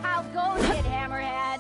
How goes it, Hammerhead?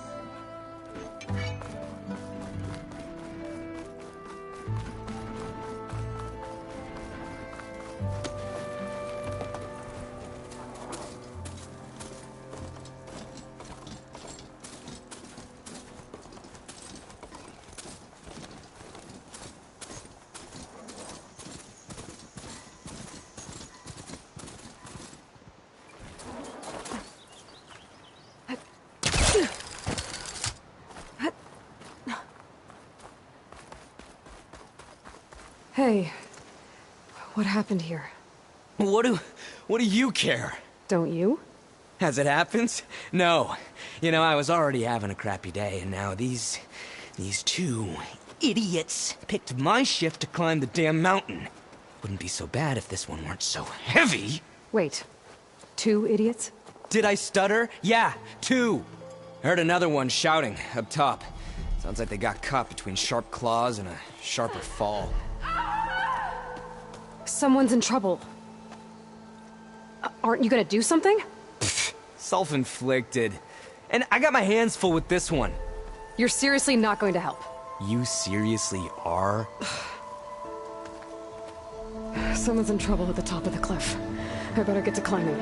Hey, what happened here? What do you care? Don't you? As it happens? No. You know, I was already having a crappy day, and now these two idiots picked my shift to climb the damn mountain. Wouldn't be so bad if this one weren't so heavy. Wait, 2 idiots? Did I stutter? Yeah, 2. I heard another one shouting up top. Sounds like they got caught between sharp claws and a sharper fall. Someone's in trouble. Aren't you gonna do something? Self-inflicted. And I got my hands full with this one. You're seriously not going to help? You seriously are? Someone's in trouble at the top of the cliff. I better get to climbing.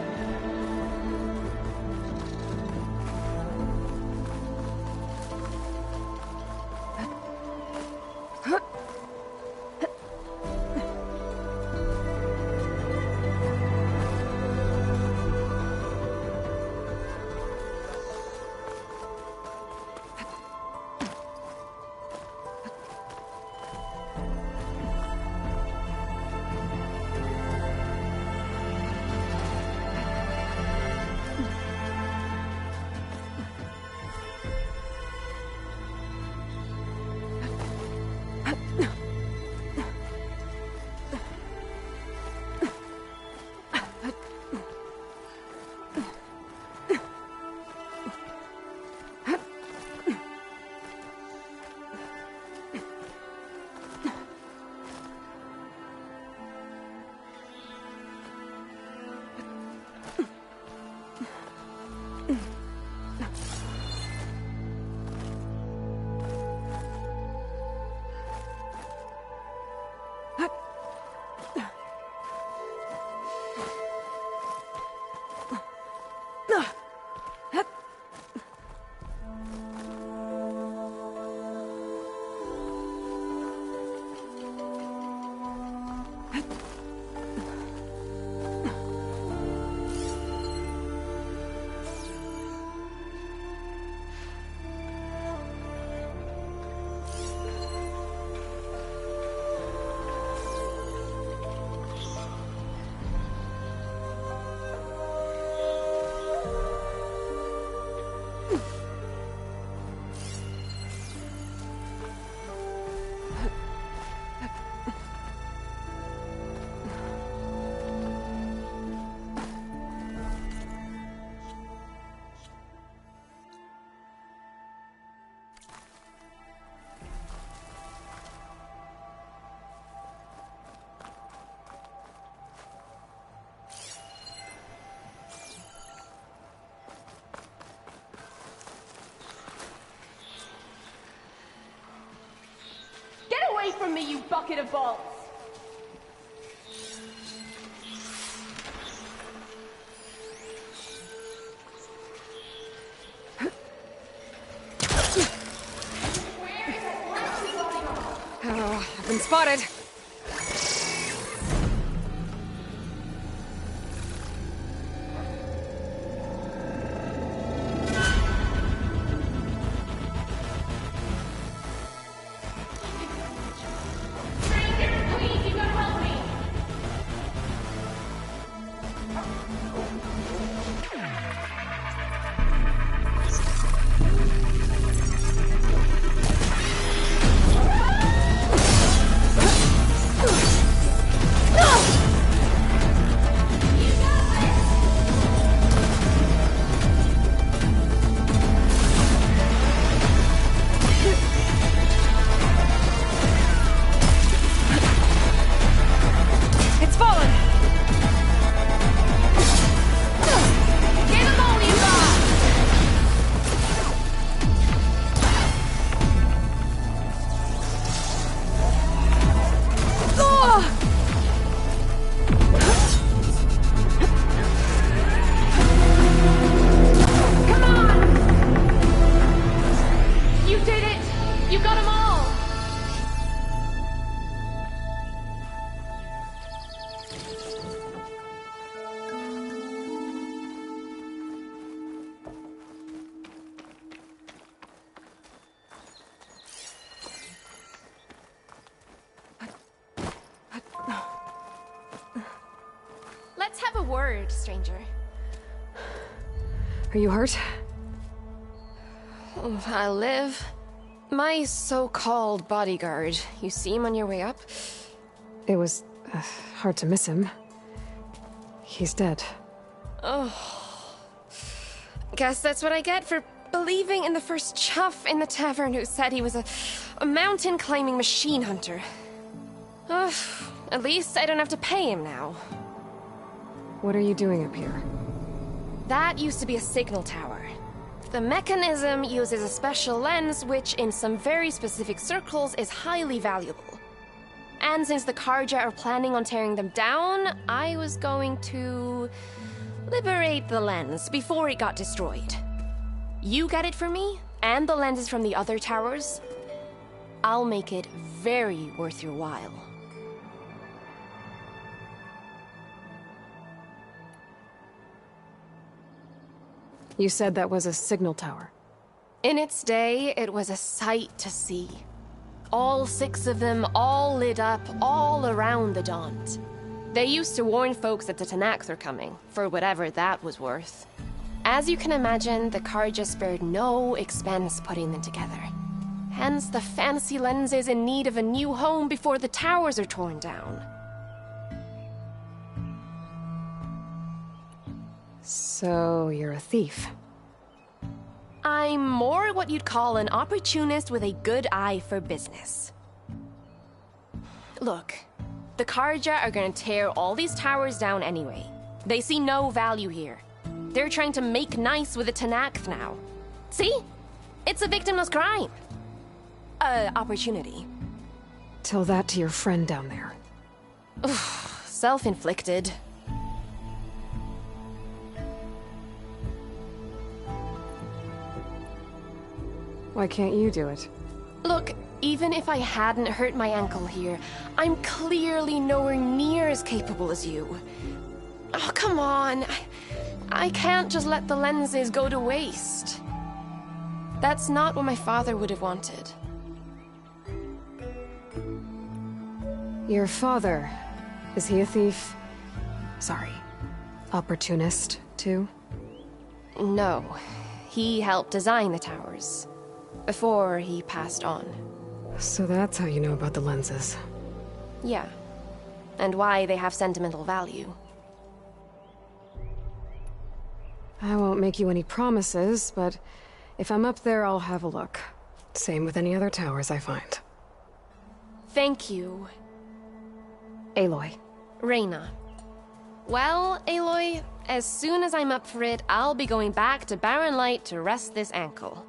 from me, you bucket of balls! Oh, I've been spotted. Let's have a word, stranger. Are you hurt? I'll live. My so-called bodyguard, you see him on your way up? It was hard to miss him. He's dead. Oh. Guess that's what I get for believing in the first chuff in the tavern who said he was a mountain-climbing machine hunter. Ugh. At least I don't have to pay him now. What are you doing up here? That used to be a signal tower. The mechanism uses a special lens which, in some very specific circles, is highly valuable. And since the Carja are planning on tearing them down, I was going to liberate the lens before it got destroyed. You get it for me, and the lenses from the other towers. I'll make it very worth your while. You said that was a signal tower. In its day, it was a sight to see. All 6 of them, all lit up, all around the Daunt. They used to warn folks that the Tenakth were coming, for whatever that was worth. As you can imagine, the Carja spared no expense putting them together. Hence the fancy lenses in need of a new home before the towers are torn down. So, you're a thief. I'm more what you'd call an opportunist with a good eye for business. Look, the Carja are gonna tear all these towers down anyway. They see no value here. They're trying to make nice with the Tenakth now. See? It's a victimless crime. Opportunity. Tell that to your friend down there. Self-inflicted. Why can't you do it? Look, even if I hadn't hurt my ankle here, I'm clearly nowhere near as capable as you. Oh, come on. I can't just let the lenses go to waste. That's not what my father would have wanted. Your father, is he a thief? Sorry, opportunist, too? No. He helped design the towers. Before he passed on. So that's how you know about the lenses. Yeah. And why they have sentimental value. I won't make you any promises, but if I'm up there, I'll have a look. Same with any other towers I find. Thank you. Aloy. Reyna. Well, Aloy, as soon as I'm up for it, I'll be going back to Barren Light to rest this ankle.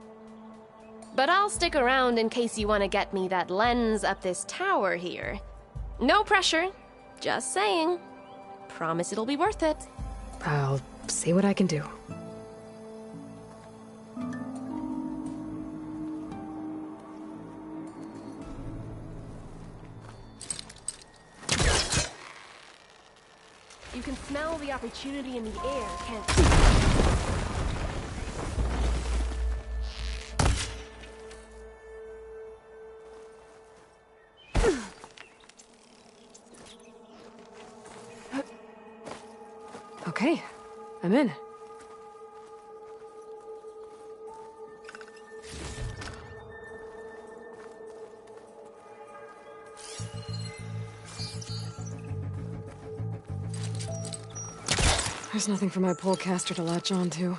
But I'll stick around in case you want to get me that lens up this tower here. No pressure. Just saying. Promise it'll be worth it. I'll see what I can do. You can smell the opportunity in the air, can't you? Okay, I'm in. There's nothing for my polecaster to latch onto.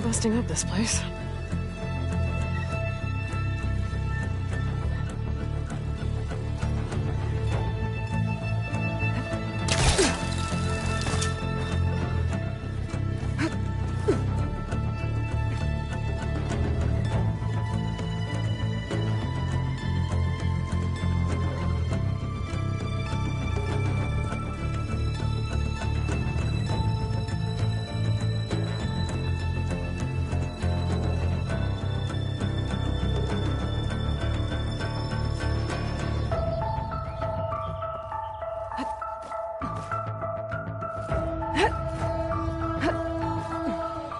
Busting up this place.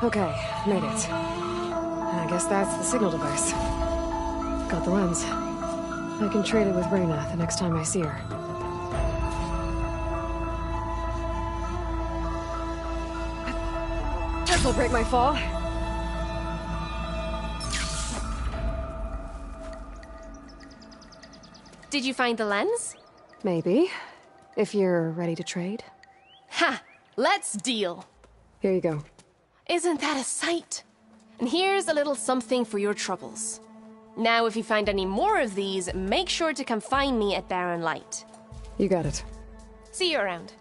Okay, made it. I guess that's the signal device. Got the lens. I can trade it with Reyna the next time I see her. This'll break my fall. Did you find the lens? Maybe. If you're ready to trade. Ha! Let's deal! Here you go. Isn't that a sight? And here's a little something for your troubles. Now, if you find any more of these, make sure to come find me at Barren Light. You got it. See you around.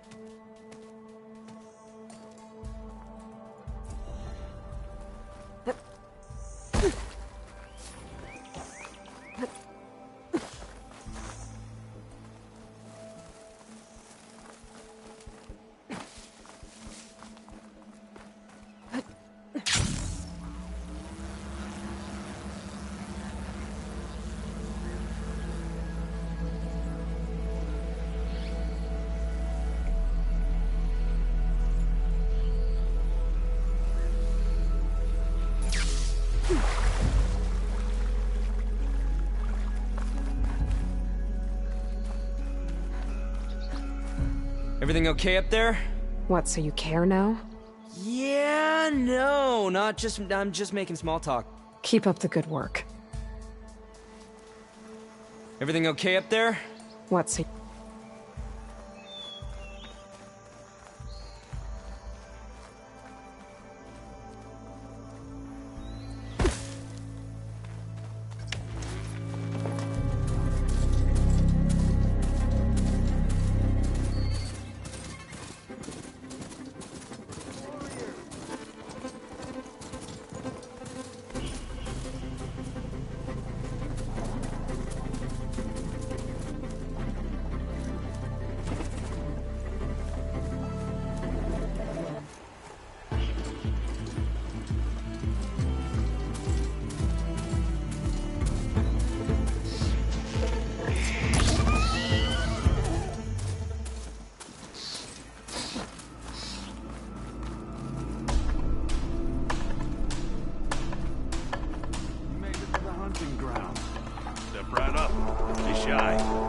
Everything okay up there? What, so you care now? Yeah, no, I'm just making small talk. Keep up the good work. Everything okay up there? What, so... shy.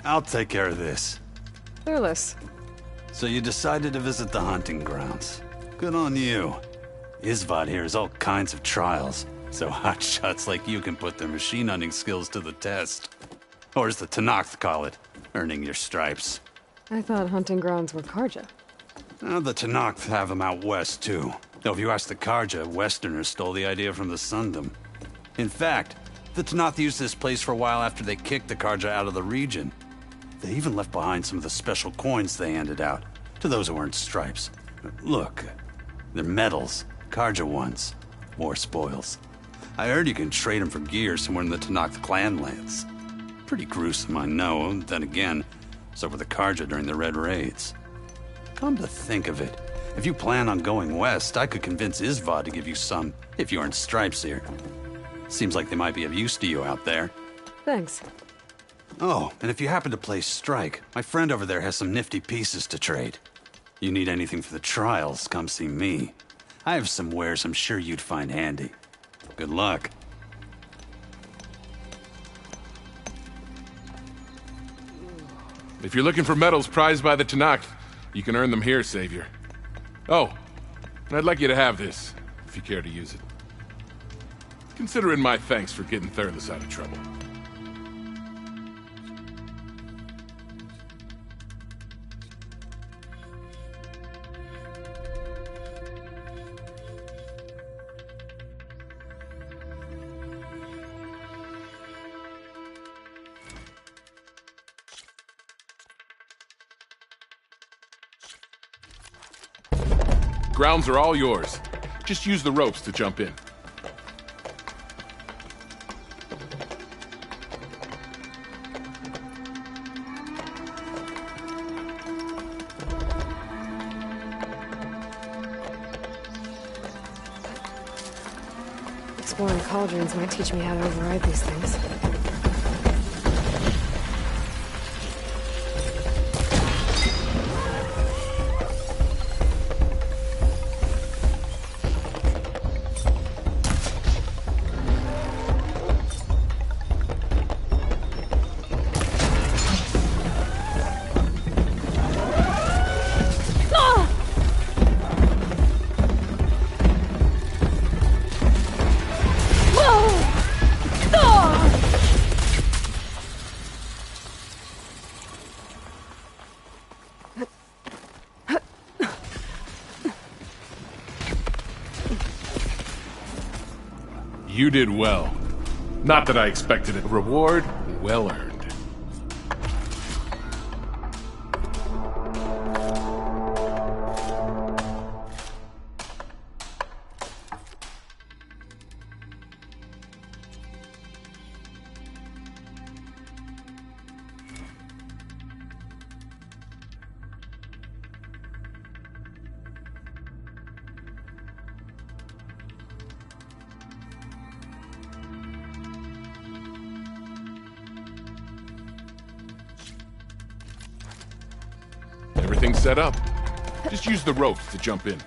I'll take care of this. Fearless. So you decided to visit the hunting grounds. Good on you. Isvad here has all kinds of trials, so hotshots like you can put their machine hunting skills to the test. Or as the Tenakth call it, earning your stripes. I thought hunting grounds were Karja. The Tenakth have them out west, too. Though if you ask the Karja, Westerners stole the idea from the Sundom. In fact, the Tenakth used this place for a while after they kicked the Karja out of the region. They even left behind some of the special coins they handed out to those who earned stripes. Look, they're medals, Karja ones, war spoils. I heard you can trade them for gear somewhere in the Tenakth clan lands. Pretty gruesome, I know. Then again, so were the Karja during the Red Raids. Come to think of it, if you plan on going west, I could convince Isvad to give you some, if you earn stripes here. Seems like they might be of use to you out there. Thanks. Oh, and if you happen to play Strike, my friend over there has some nifty pieces to trade. You need anything for the trials, come see me. I have some wares I'm sure you'd find handy. Good luck. If you're looking for medals prized by the Tenakth, you can earn them here, Savior. Oh, and I'd like you to have this, if you care to use it. Consider it my thanks for getting Thurles out of trouble. Grounds are all yours. Just use the ropes to jump in. Exploring cauldrons might teach me how to override these things. You did well. Not that I expected it. Reward well earned. Everything's set up. Just use the ropes to jump in.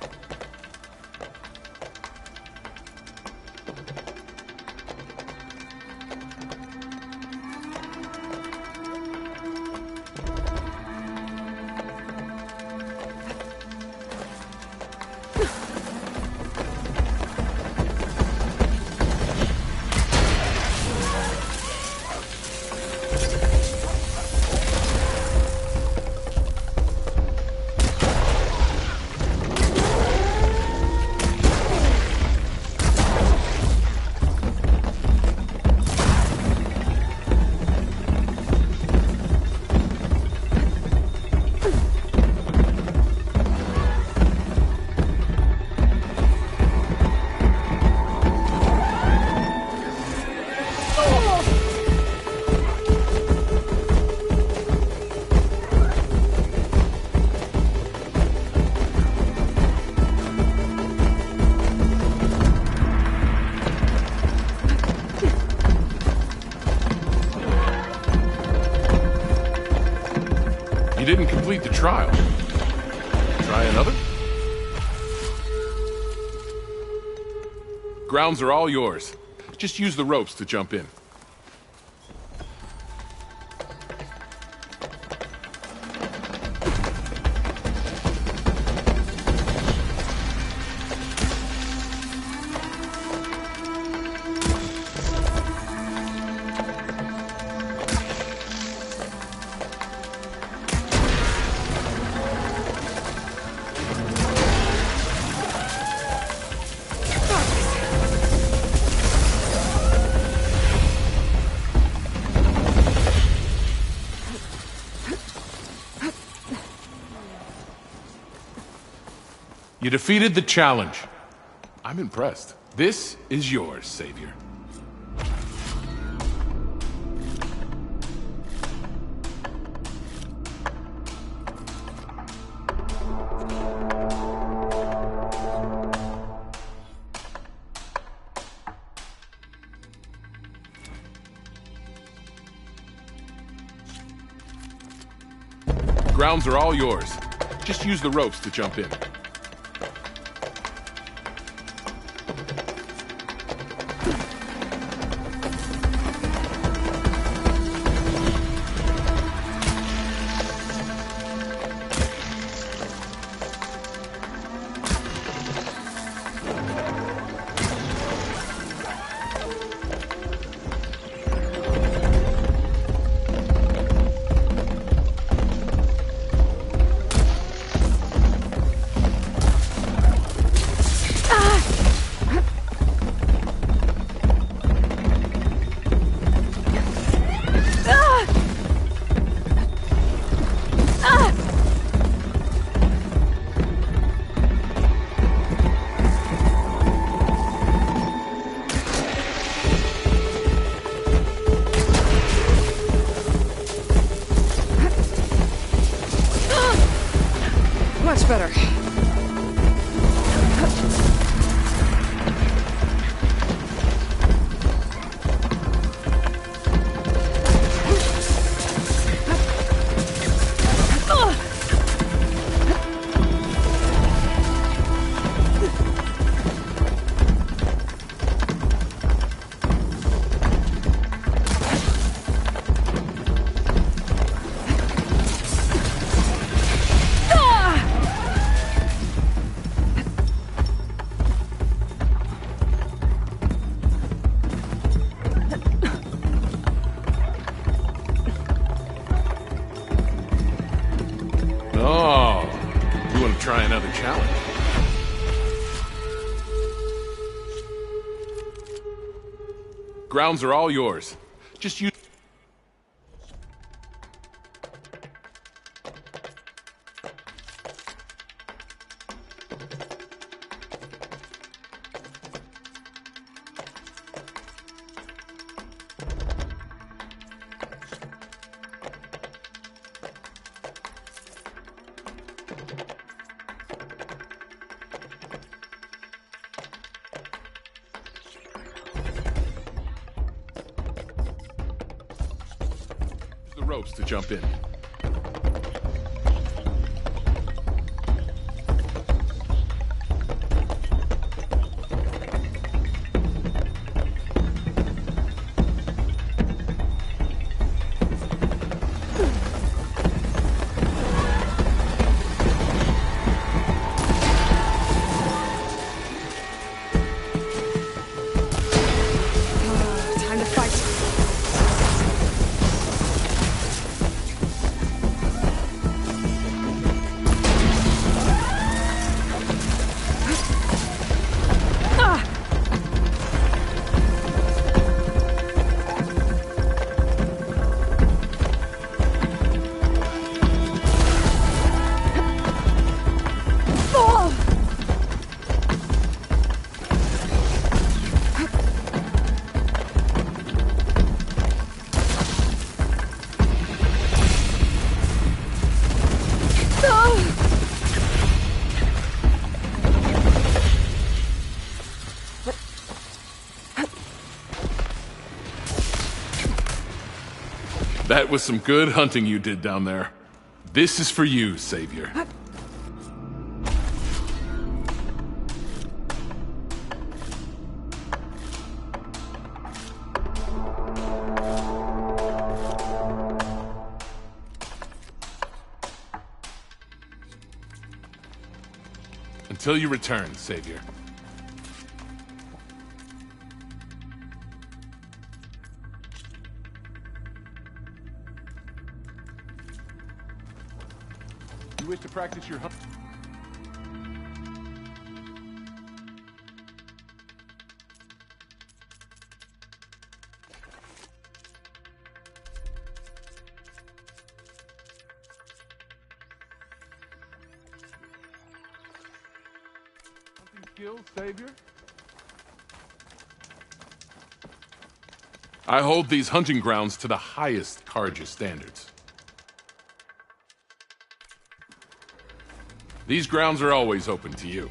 trial. Try another? Grounds are all yours. Just use the ropes to jump in. You defeated the challenge. I'm impressed. This is yours, Savior. Grounds are all yours. Just use the ropes to jump in. Much better. Oh, you want to try another challenge? Grounds are all yours. Just use... the ropes to jump in. Time to fight. That was some good hunting you did down there. This is for you, Savior. Until you return, Savior. You wish to practice your hunt? Skills, Savior? I hold these hunting grounds to the highest Carja standards. These grounds are always open to you.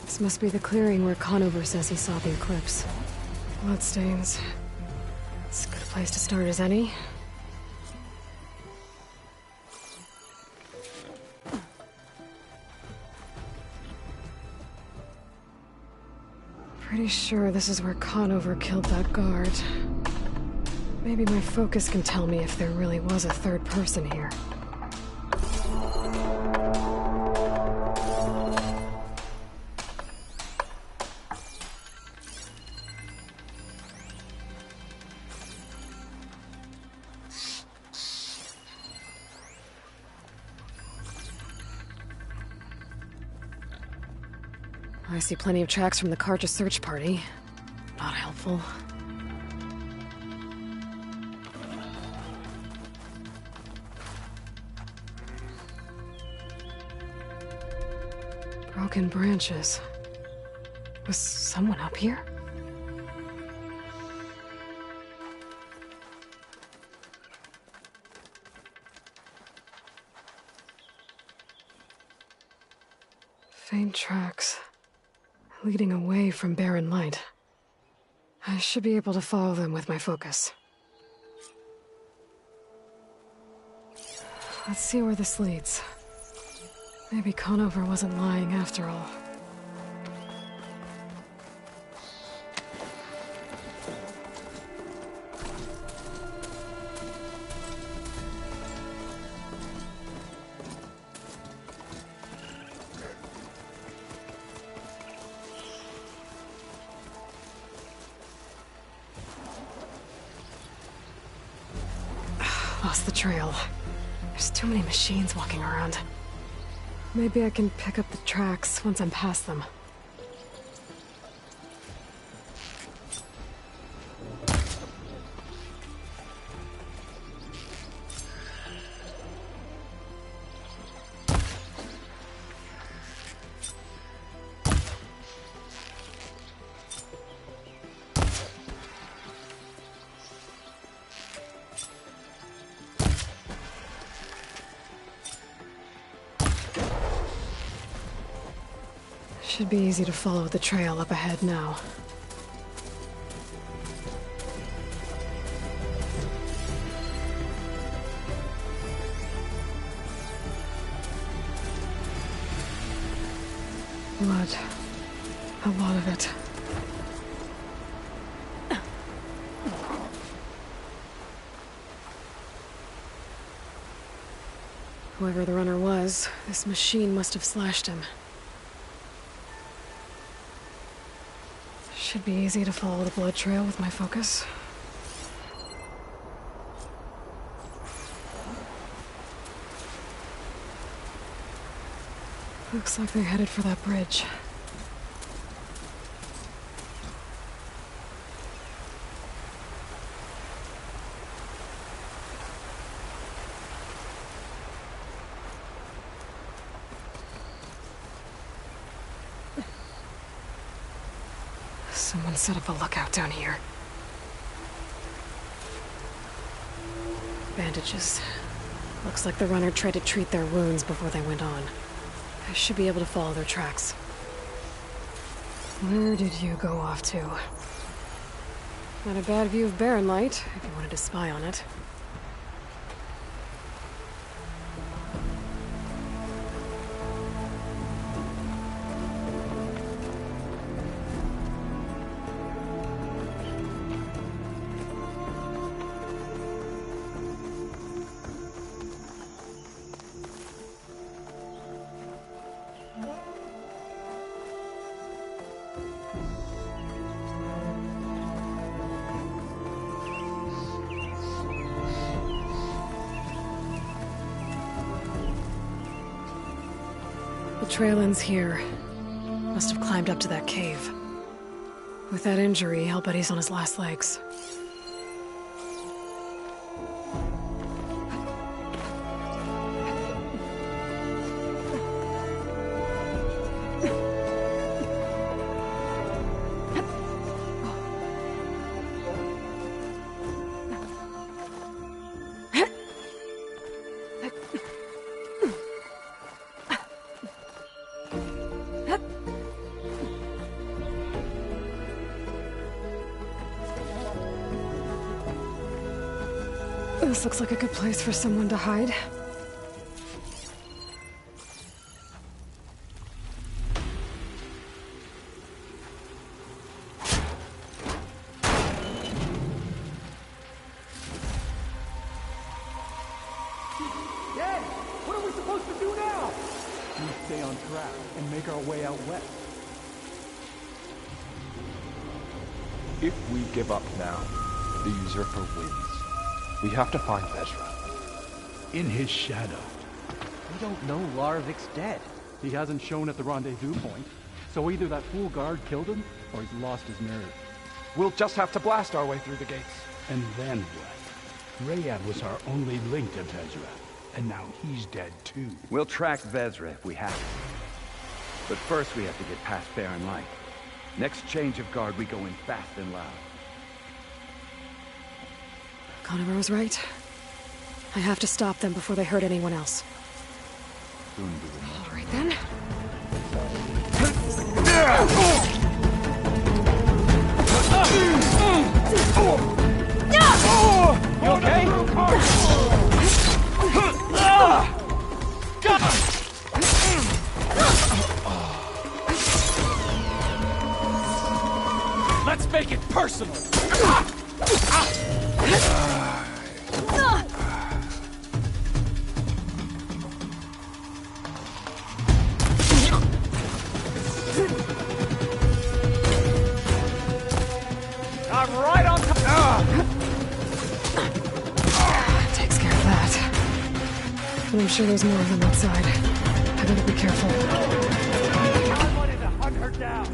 This must be the clearing where Conover says he saw the eclipse. Bloodstains. It's as good a place to start as any. Pretty sure this is where Conover killed that guard. Maybe my focus can tell me if there really was a third person here. I see plenty of tracks from the Carja search party. Not helpful. Broken branches. Was someone up here? Faint tracks. Leading away from barren light. I should be able to follow them with my focus. Let's see where this leads. Maybe Conover wasn't lying after all. Lost the trail. There's too many machines walking around. Maybe I can pick up the tracks once I'm past them. Should be easy to follow the trail up ahead now. Blood. A lot of it. Whoever the runner was, this machine must have slashed him. Should be easy to follow the blood trail with my focus. Looks like they headed for that bridge. Someone set up a lookout down here. Bandages. Looks like the runner tried to treat their wounds before they went on. I should be able to follow their tracks. Where did you go off to? Not a bad view of Barren Light, if you wanted to spy on it. The trail ends here. Must have climbed up to that cave. With that injury, I'll bet he's on his last legs. This looks like a good place for someone to hide. Dad, what are we supposed to do now? We stay on track and make our way out west. If we give up now, the usurper wins. We have to find Vezra. In his shadow. We don't know Larvik's dead. He hasn't shown at the rendezvous point, so either that fool guard killed him, or he's lost his nerve. We'll just have to blast our way through the gates. And then what? Rayad was our only link to Vezra, and now he's dead too. We'll track Vezra if we have to. But first we have to get past Barren Light. Next change of guard, we go in fast and loud. Conover was right. I have to stop them before they hurt anyone else. Soon we will know. All right then. You okay? Let's make it personal! I'm right on top. Takes care of that. And I'm sure there's more of them outside. I better be careful. I wanted to hunt her down.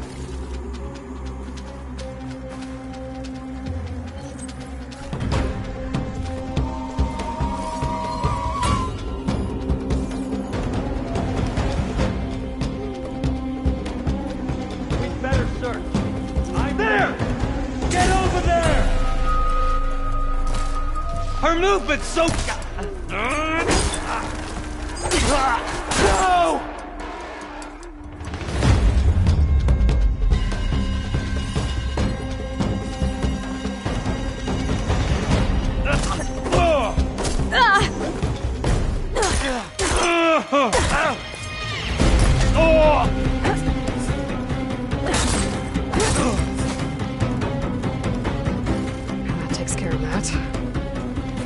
We better search. I'm there! Get over there! Her movement's so... No! That takes care of that.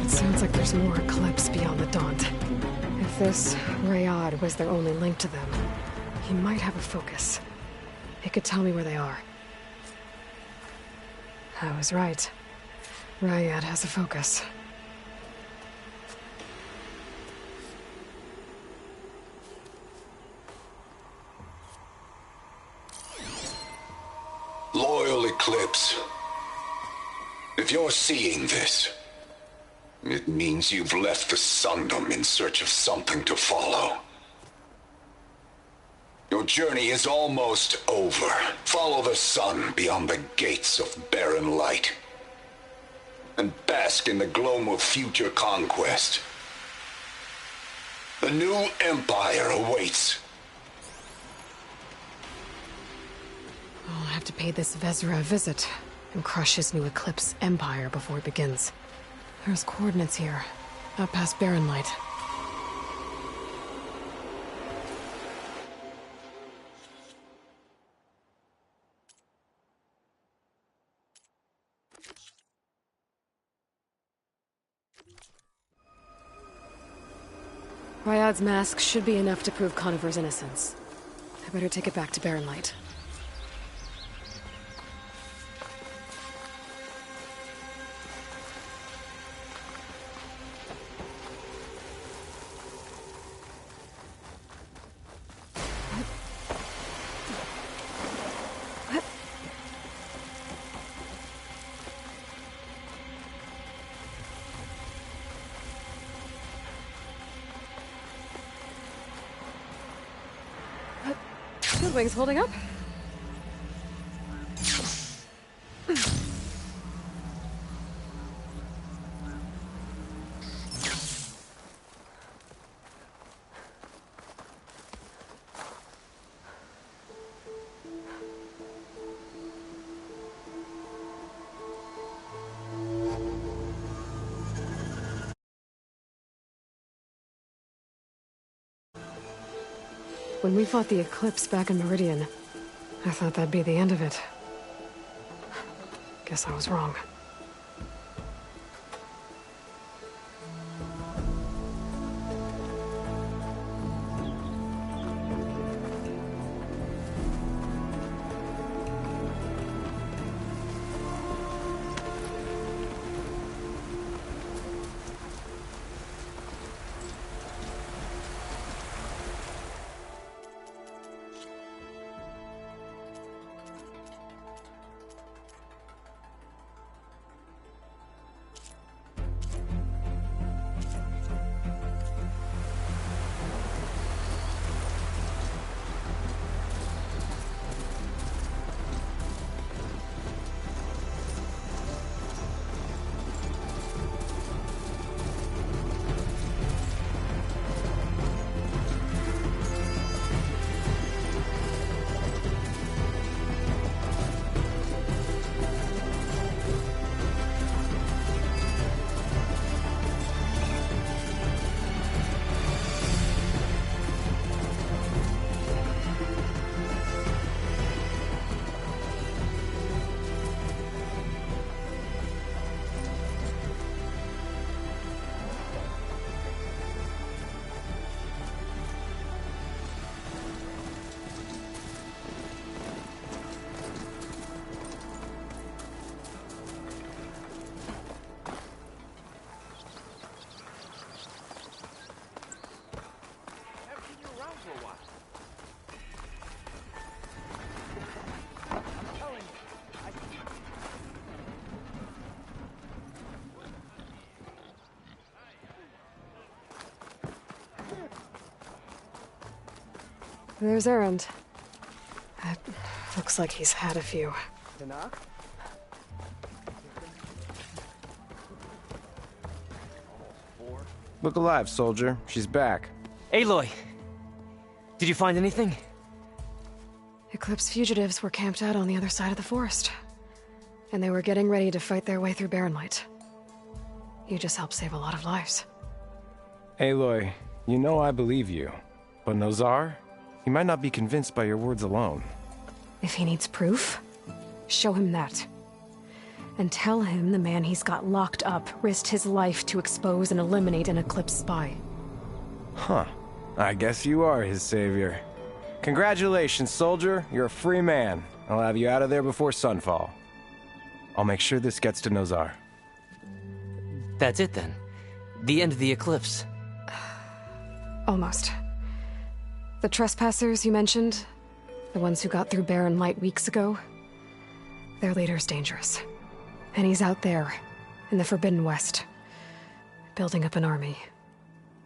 It sounds like there's more Eclipse beyond the Daunt. If this Rayad was their only link to them, he might have a focus. He could tell me where they are. I was right. Rayad has a focus. Loyal Eclipse. If you're seeing this, it means you've left the Sundom in search of something to follow. Your journey is almost over. Follow the sun beyond the gates of barren light. And bask in the glow of future conquest. The new empire awaits. I'll have to pay this Vezra a visit and crush his new Eclipse empire before it begins. There's coordinates here, up past Barren Light. Ryad's mask should be enough to prove Conover's innocence. I better take it back to Barren Light. Wings holding up? When we fought the Eclipse back in Meridian, I thought that'd be the end of it. Guess I was wrong. There's Erend. Looks like he's had a few. Look alive, soldier. She's back. Aloy! Did you find anything? Eclipse fugitives were camped out on the other side of the forest. And they were getting ready to fight their way through Barren Light. You just helped save a lot of lives. Aloy, you know I believe you. But Nozar? He might not be convinced by your words alone. If he needs proof, show him that. And tell him the man he's got locked up risked his life to expose and eliminate an Eclipse spy. Huh. I guess you are his savior. Congratulations, soldier. You're a free man. I'll have you out of there before sunfall. I'll make sure this gets to Nozar. That's it then? The end of the Eclipse? Almost. The trespassers you mentioned, the ones who got through Barren Light weeks ago, their leader's dangerous. And he's out there, in the Forbidden West, building up an army.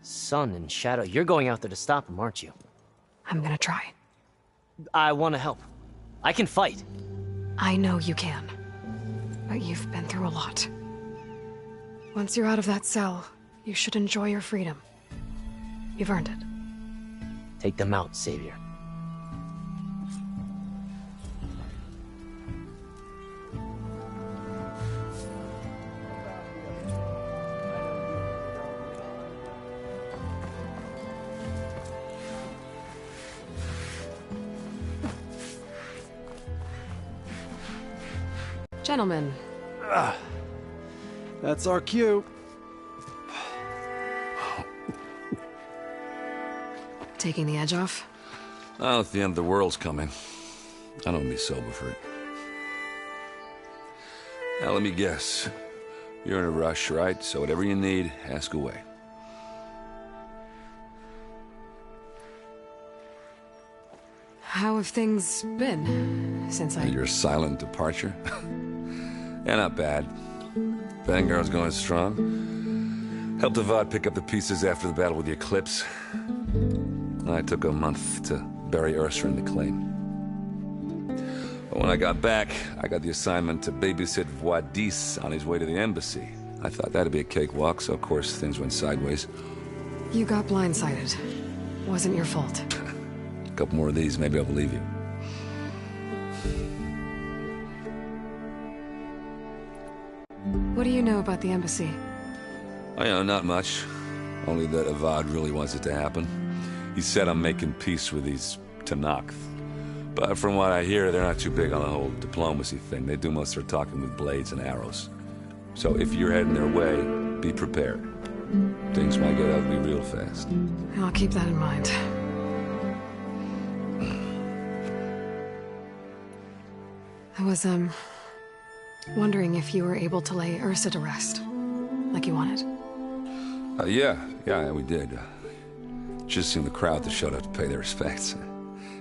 Sun and Shadow, you're going out there to stop him, aren't you? I'm gonna try. I want to help. I can fight. I know you can. But you've been through a lot. Once you're out of that cell, you should enjoy your freedom. You've earned it. Take them out, Savior. Gentlemen. That's our cue. Taking the edge off? Well, if the end of the world's coming, I don't be sober for it. Now, let me guess. You're in a rush, right? So whatever you need, ask away. How have things been since Your silent departure? Yeah, not bad. Vanguard's going strong. Helped Avad pick up the pieces after the battle with the Eclipse. I took a month to bury Ursa in the claim. But when I got back, I got the assignment to babysit Wadis on his way to the embassy. I thought that'd be a cakewalk, so of course things went sideways. You got blindsided. Wasn't your fault. A couple more of these, maybe I'll believe you. What do you know about the embassy? Oh, yeah, not much. Only that Avad really wants it to happen. He said I'm making peace with these Tenakth. But from what I hear, they're not too big on the whole diplomacy thing. They do most of their talking with blades and arrows. So if you're heading their way, be prepared. Things might get ugly real fast. I'll keep that in mind. I was, wondering if you were able to lay Ursa to rest, like you wanted. Yeah, we did. Just seen the crowd that showed up to pay their respects.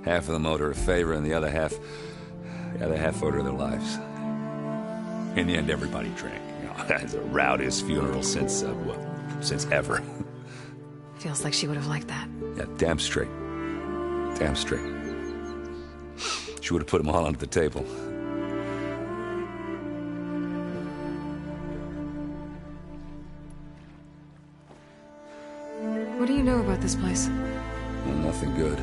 Half of them owed her a favor, and the other half owed her their lives. In the end, everybody drank. You know, it's the rowdiest funeral since ever. Feels like she would have liked that. Yeah, damn straight. Damn straight. She would have put them all under the table. What do you know about this place? Well, nothing good.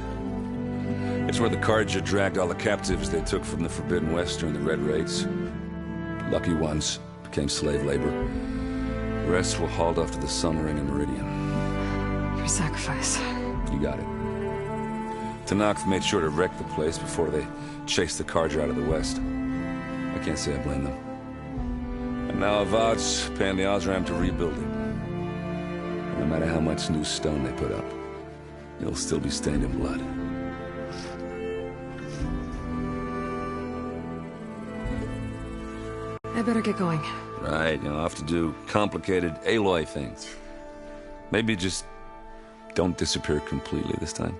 It's where the Carja dragged all the captives they took from the Forbidden West during the Red Raids. Lucky ones became slave labor. The rest were hauled off to the Sun Ring and Meridian. For sacrifice. You got it. Tenakth made sure to wreck the place before they chased the Carja out of the West. I can't say I blame them. And now Avad's paying the Osram to rebuild it. No matter how much new stone they put up, it'll still be stained in blood. I better get going. Right, I'll have to do complicated Aloy things. Maybe just don't disappear completely this time.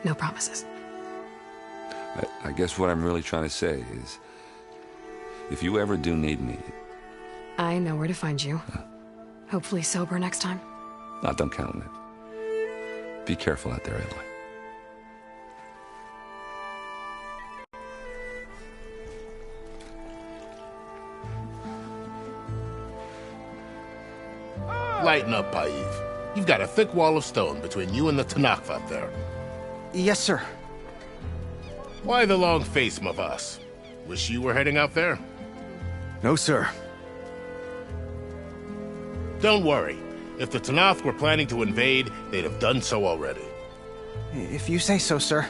No promises. I guess what I'm really trying to say is, if you ever do need me... I know where to find you. Hopefully sober next time. Don't count on it. Be careful out there, Aloy. Lighten up, Paiv. You've got a thick wall of stone between you and the Tenakth up there. Yes, sir. Why the long face, Mavas? Wish you were heading out there? No, sir. Don't worry. If the Tenakth were planning to invade, they'd have done so already. If you say so, sir.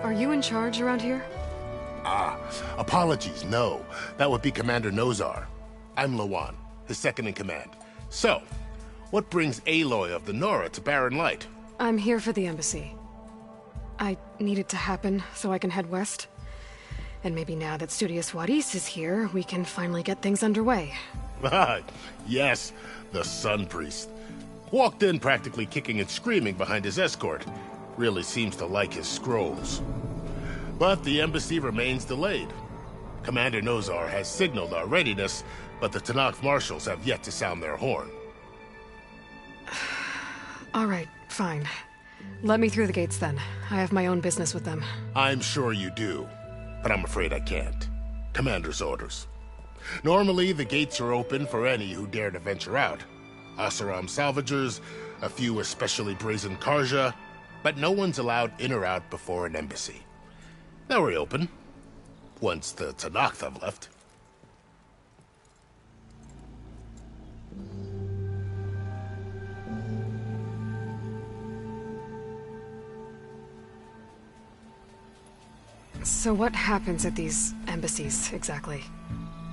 Are you in charge around here? Apologies, no. That would be Commander Nozar. I'm Lawan, his second-in-command. So, what brings Aloy of the Nora to Barren Light? I'm here for the embassy. I need it to happen so I can head west. And maybe now that Studious Wadis is here, we can finally get things underway. Yes, the Sun Priest. Walked in practically kicking and screaming behind his escort. Really seems to like his scrolls. But the embassy remains delayed. Commander Nozar has signaled our readiness, but the Tenakth marshals have yet to sound their horn. All right, fine. Let me through the gates then. I have my own business with them. I'm sure you do, but I'm afraid I can't. Commander's orders. Normally, the gates are open for any who dare to venture out. Oseram salvagers, a few especially brazen Karja, but no one's allowed in or out before an embassy. They'll reopen, once the Tenakth have left. So what happens at these embassies, exactly?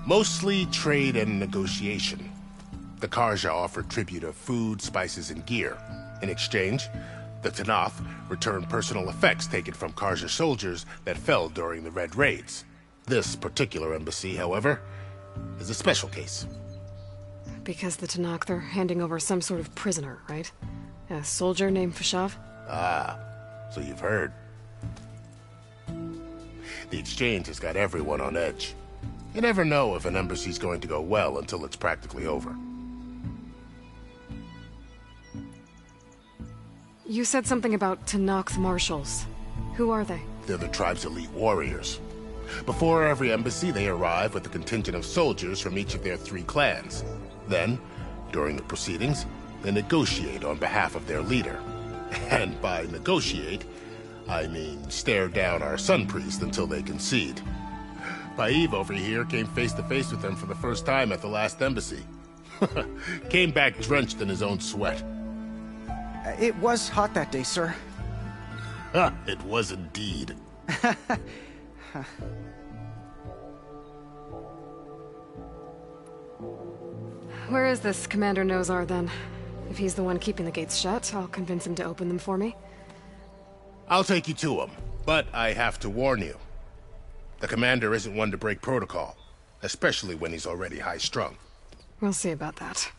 Mostly trade and negotiation. The Karja offer tribute of food, spices, and gear. In exchange, the Tenakth return personal effects taken from Karja soldiers that fell during the Red Raids. This particular embassy, however, is a special case. Because the Tenakth are handing over some sort of prisoner, right? A soldier named Fashav? Ah, so you've heard. The exchange has got everyone on edge. You never know if an embassy's going to go well until it's practically over. You said something about Tenakth marshals. Who are they? They're the tribe's elite warriors. Before every embassy, they arrive with a contingent of soldiers from each of their 3 clans. Then, during the proceedings, they negotiate on behalf of their leader. And by negotiate, I mean stare down our Sun Priest until they concede. Paev over here came face to face with them for the first time at the last embassy. Came back drenched in his own sweat. It was hot that day, sir. It was indeed. Where is this Commander Nozar, then? If he's the one keeping the gates shut, I'll convince him to open them for me. I'll take you to him, but I have to warn you. The commander isn't one to break protocol, especially when he's already high-strung. We'll see about that.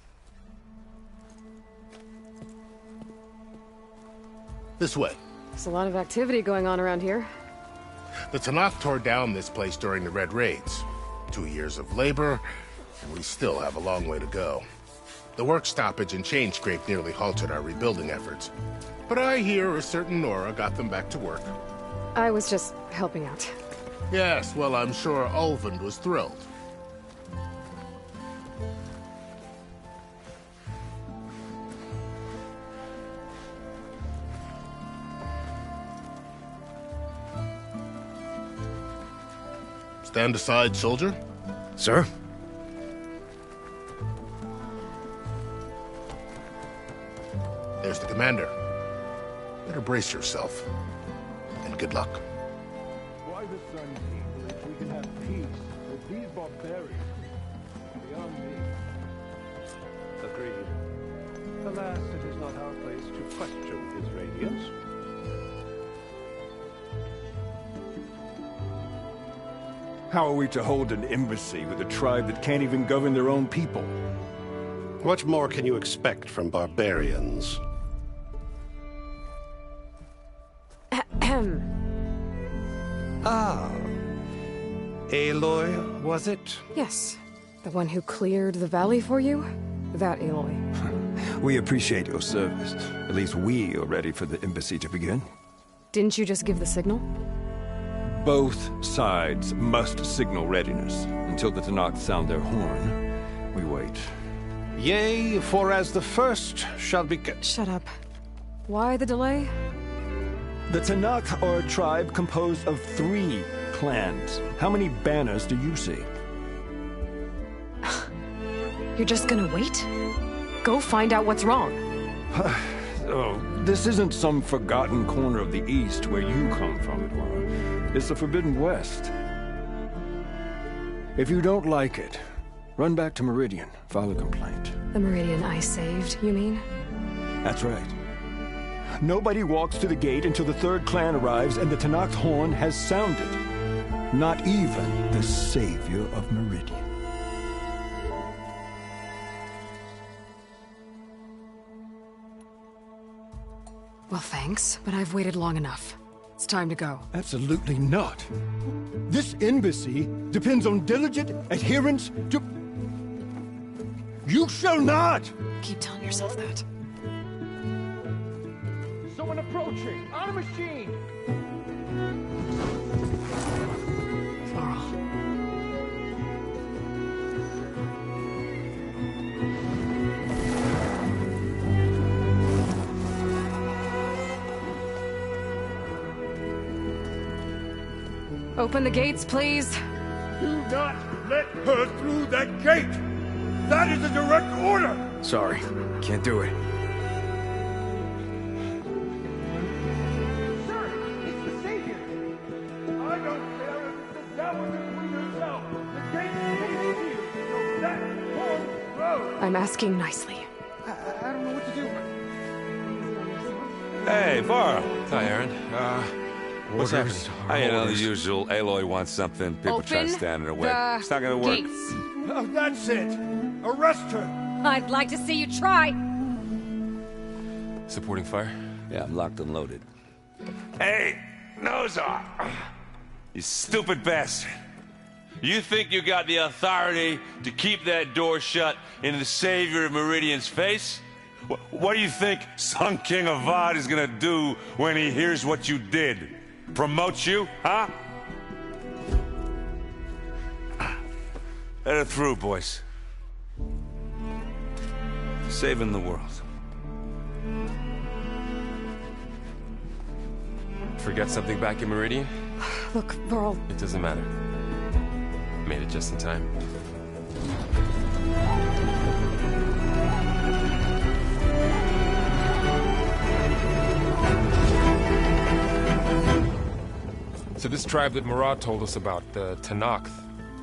This way. There's a lot of activity going on around here. The Tenakth tore down this place during the Red Raids. 2 years of labor, and we still have a long way to go. The work stoppage and chain scrape nearly halted our rebuilding efforts. But I hear a certain Nora got them back to work. I was just helping out. Yes, well, I'm sure Ulvund was thrilled. Stand aside, soldier. Sir? There's the commander. Better brace yourself. And good luck. Why the Sun King, if we can have peace with these barbarians? Beyond me. Agreed. Alas, it is not our place to question his radiance. How are we to hold an embassy with a tribe that can't even govern their own people? What more can you expect from barbarians? Ah. Aloy, was it? Yes. The one who cleared the valley for you? That Aloy. We appreciate your service. At least we are ready for the embassy to begin. Didn't you just give the signal? Both sides must signal readiness. Until the Tenakth sound their horn, we wait. Yea, for as the first shall be... Shut up. Why the delay? The Tenakth are a tribe composed of 3 clans. How many banners do you see? You're just gonna wait? Go find out what's wrong. Oh, this isn't some forgotten corner of the East where you come from, Edward. It's the Forbidden West. If you don't like it, run back to Meridian, file a complaint. The Meridian I saved, you mean? That's right. Nobody walks to the gate until the 3rd clan arrives and the Tenakth horn has sounded. Not even the savior of Meridian. Well, thanks, but I've waited long enough. It's time to go. Absolutely not. This embassy depends on diligent adherence to... You shall not! Keep telling yourself that. Someone One approaching! On a machine! Open the gates, please. Do not let her through that gate! That is a direct order! Sorry, can't do it. Sir, it's the Savior! I don't care if it's the devil between yourself! The gate will lead you to that home road! I'm asking nicely. I don't know what to do. Hey, Varl. Hi, Aaron. What's happening? You know, the usual. Aloy wants something. People try to Open stand in her way. the It's not gonna work. gates. Oh, that's it! Arrest her! I'd like to see you try. Supporting fire? Yeah, I'm locked and loaded. Hey, Nozar! You stupid bastard! You think you got the authority to keep that door shut in the Savior of Meridian's face? What do you think Sun King Avad is gonna do when he hears what you did? Promote you, huh? Let her through, boys. Saving the world. Forget something back in Meridian? Look, Varl. It doesn't matter. Made it just in time. So this tribe that Murad told us about, the Tenakth,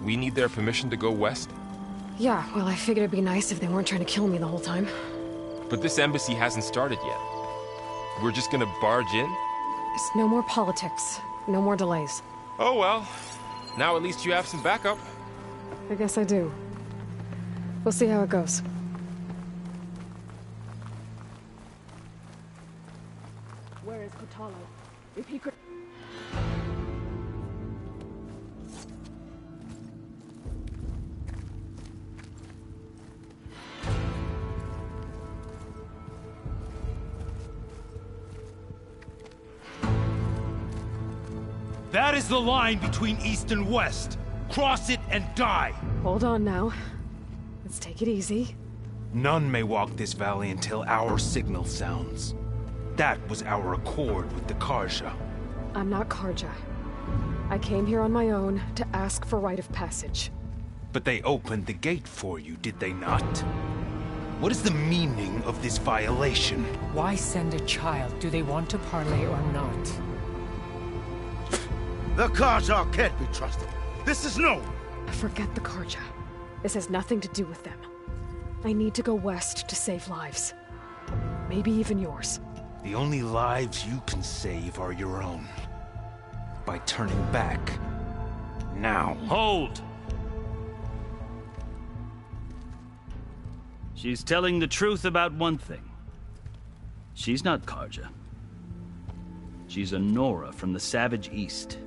we need their permission to go west? Yeah, well, I figured it'd be nice if they weren't trying to kill me the whole time. But this embassy hasn't started yet. We're just gonna barge in? It's no more politics. No more delays. Oh well. Now at least you have some backup. I guess I do. We'll see how it goes. Where is Kotallo? If he could... That is the line between East and West. Cross it and die. Hold on now. Let's take it easy. None may walk this valley until our signal sounds. That was our accord with the Karja. I'm not Karja. I came here on my own to ask for rite of passage. But they opened the gate for you, did they not? What is the meaning of this violation? Why send a child? Do they want to parley or not? The Karja can't be trusted. This is known. Forget the Karja. This has nothing to do with them. I need to go west to save lives. Maybe even yours. The only lives you can save are your own. By turning back. Now. Hold! She's telling the truth about one thing. She's not Karja. She's a Nora from the Savage East.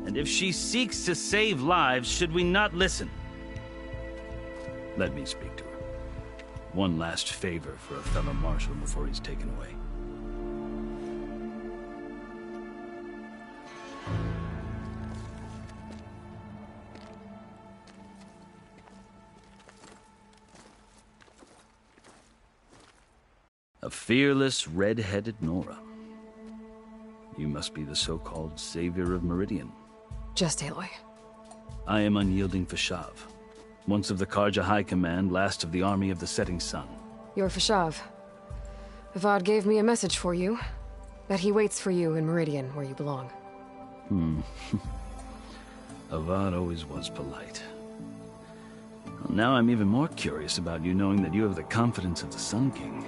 And if she seeks to save lives, should we not listen? Let me speak to her. One last favor for a fellow marshal before he's taken away. A fearless, red-headed Nora. You must be the so-called Savior of Meridian. Just Aloy. I am Unyielding Fashav, once of the Karja High Command, last of the Army of the Setting Sun. You're Fashav. Avad gave me a message for you. That he waits for you in Meridian, where you belong. Avad always was polite. Well, now I'm even more curious about you knowing that you have the confidence of the Sun King.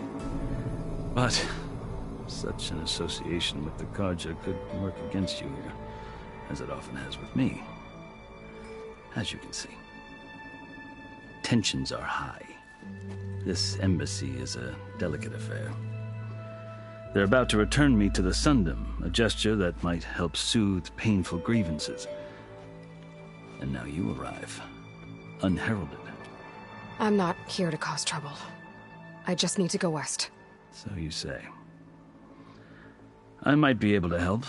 But such an association with the Karja could work against you here, as it often has with me. As you can see, tensions are high. This embassy is a delicate affair. They're about to return me to the Sundom, a gesture that might help soothe painful grievances. And now you arrive, unheralded. I'm not here to cause trouble. I just need to go west. So you say. I might be able to help,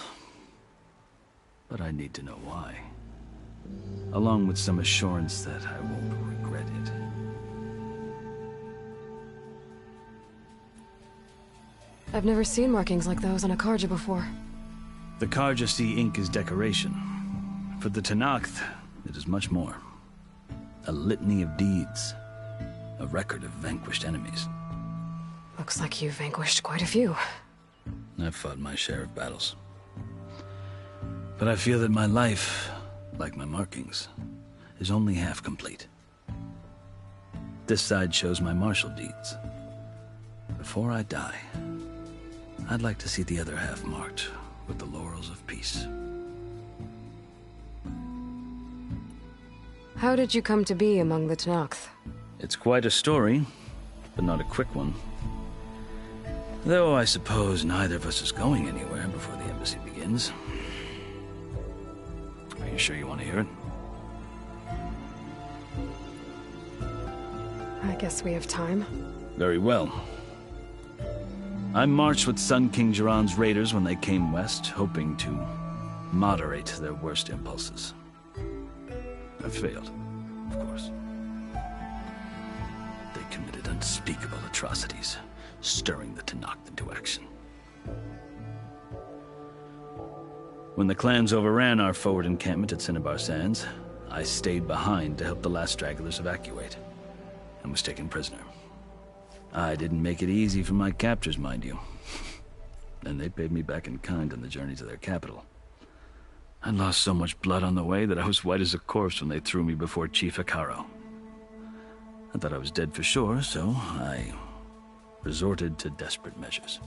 but I need to know why. Along with some assurance that I won't regret it. I've never seen markings like those on a Karja before. The Karja see ink as decoration. For the Tenakth, it is much more. A litany of deeds. A record of vanquished enemies. Looks like you've vanquished quite a few. I've fought my share of battles. But I feel that my life, like my markings, is only half complete. This side shows my martial deeds. Before I die, I'd like to see the other half marked with the laurels of peace. How did you come to be among the Tenakth? It's quite a story, but not a quick one. Though I suppose neither of us is going anywhere before the embassy begins. Are you sure you want to hear it? I guess we have time. Very well. I marched with Sun King Jiran's raiders when they came west, hoping to moderate their worst impulses. I failed, of course. They committed unspeakable atrocities, stirring the Tenakth into action. When the clans overran our forward encampment at Cinnabar Sands, I stayed behind to help the last stragglers evacuate, and was taken prisoner. I didn't make it easy for my captors, mind you. And they paid me back in kind on the journey to their capital. I lost so much blood on the way that I was white as a corpse when they threw me before Chief Hekarro. I thought I was dead for sure, so I resorted to desperate measures.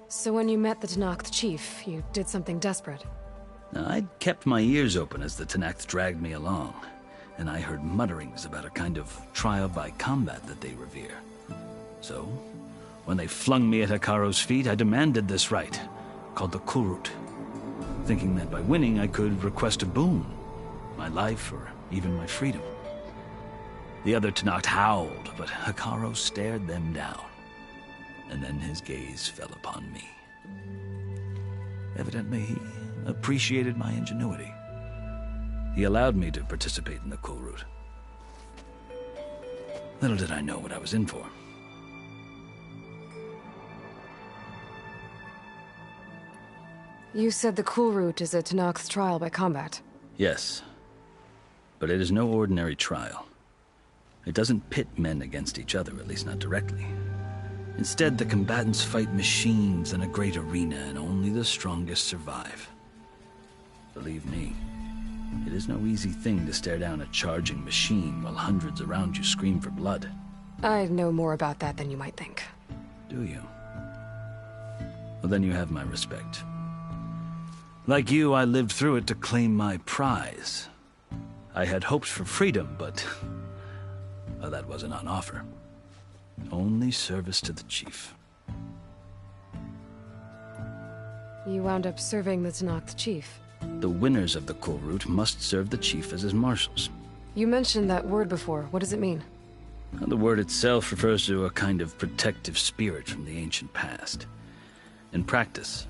So when you met the Tenakth chief, you did something desperate? I'd kept my ears open as the Tenakth dragged me along, and I heard mutterings about a kind of trial by combat that they revere. So, when they flung me at Hekarro's feet, I demanded this rite, called the Kulrut, thinking that by winning I could request a boon, my life or even my freedom. The other Tenakth howled, but Hekarro stared them down, and then his gaze fell upon me. Evidently, he appreciated my ingenuity. He allowed me to participate in the Kulrut. Little did I know what I was in for. You said the Kulrut is a Tenakth's trial by combat. Yes, but it is no ordinary trial. It doesn't pit men against each other, at least not directly. Instead, the combatants fight machines in a great arena, and only the strongest survive. Believe me, it is no easy thing to stare down a charging machine while hundreds around you scream for blood. I know more about that than you might think. Do you? Well, then you have my respect. Like you, I lived through it to claim my prize. I had hoped for freedom, but well, that wasn't on offer. Only service to the chief. You wound up serving the Tenakth chief. The winners of the Kulrut must serve the chief as his marshals. You mentioned that word before. What does it mean? The word itself refers to a kind of protective spirit from the ancient past. In practice,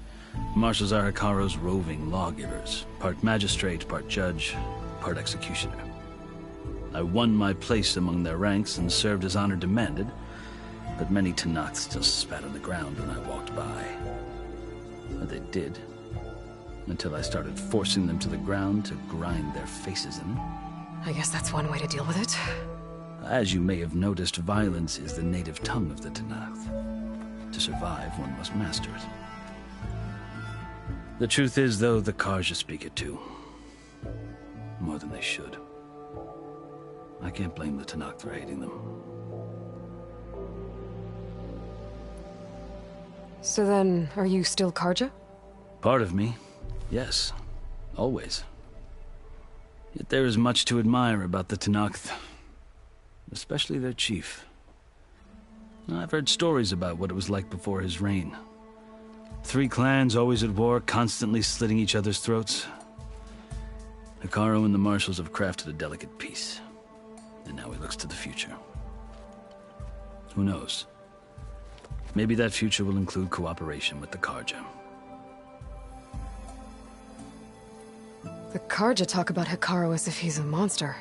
marshals are Hekarro's roving lawgivers, part magistrate, part judge, part executioner. I won my place among their ranks and served as honor demanded, but many Tenakth still spat on the ground when I walked by. But they did, until I started forcing them to the ground to grind their faces in. I guess that's one way to deal with it. As you may have noticed, violence is the native tongue of the Tenakth. To survive, one must master it. The truth is, though, the Karja speak it too. More than they should. I can't blame the Tenakth for hating them. So then, are you still Karja? Part of me, yes. Always. Yet there is much to admire about the Tenakth. Especially their chief. I've heard stories about what it was like before his reign. 3 clans always at war, constantly slitting each other's throats. Hekarro and the marshals have crafted a delicate peace. And now he looks to the future. Who knows? Maybe that future will include cooperation with the Carja. The Carja talk about Hekarro as if he's a monster.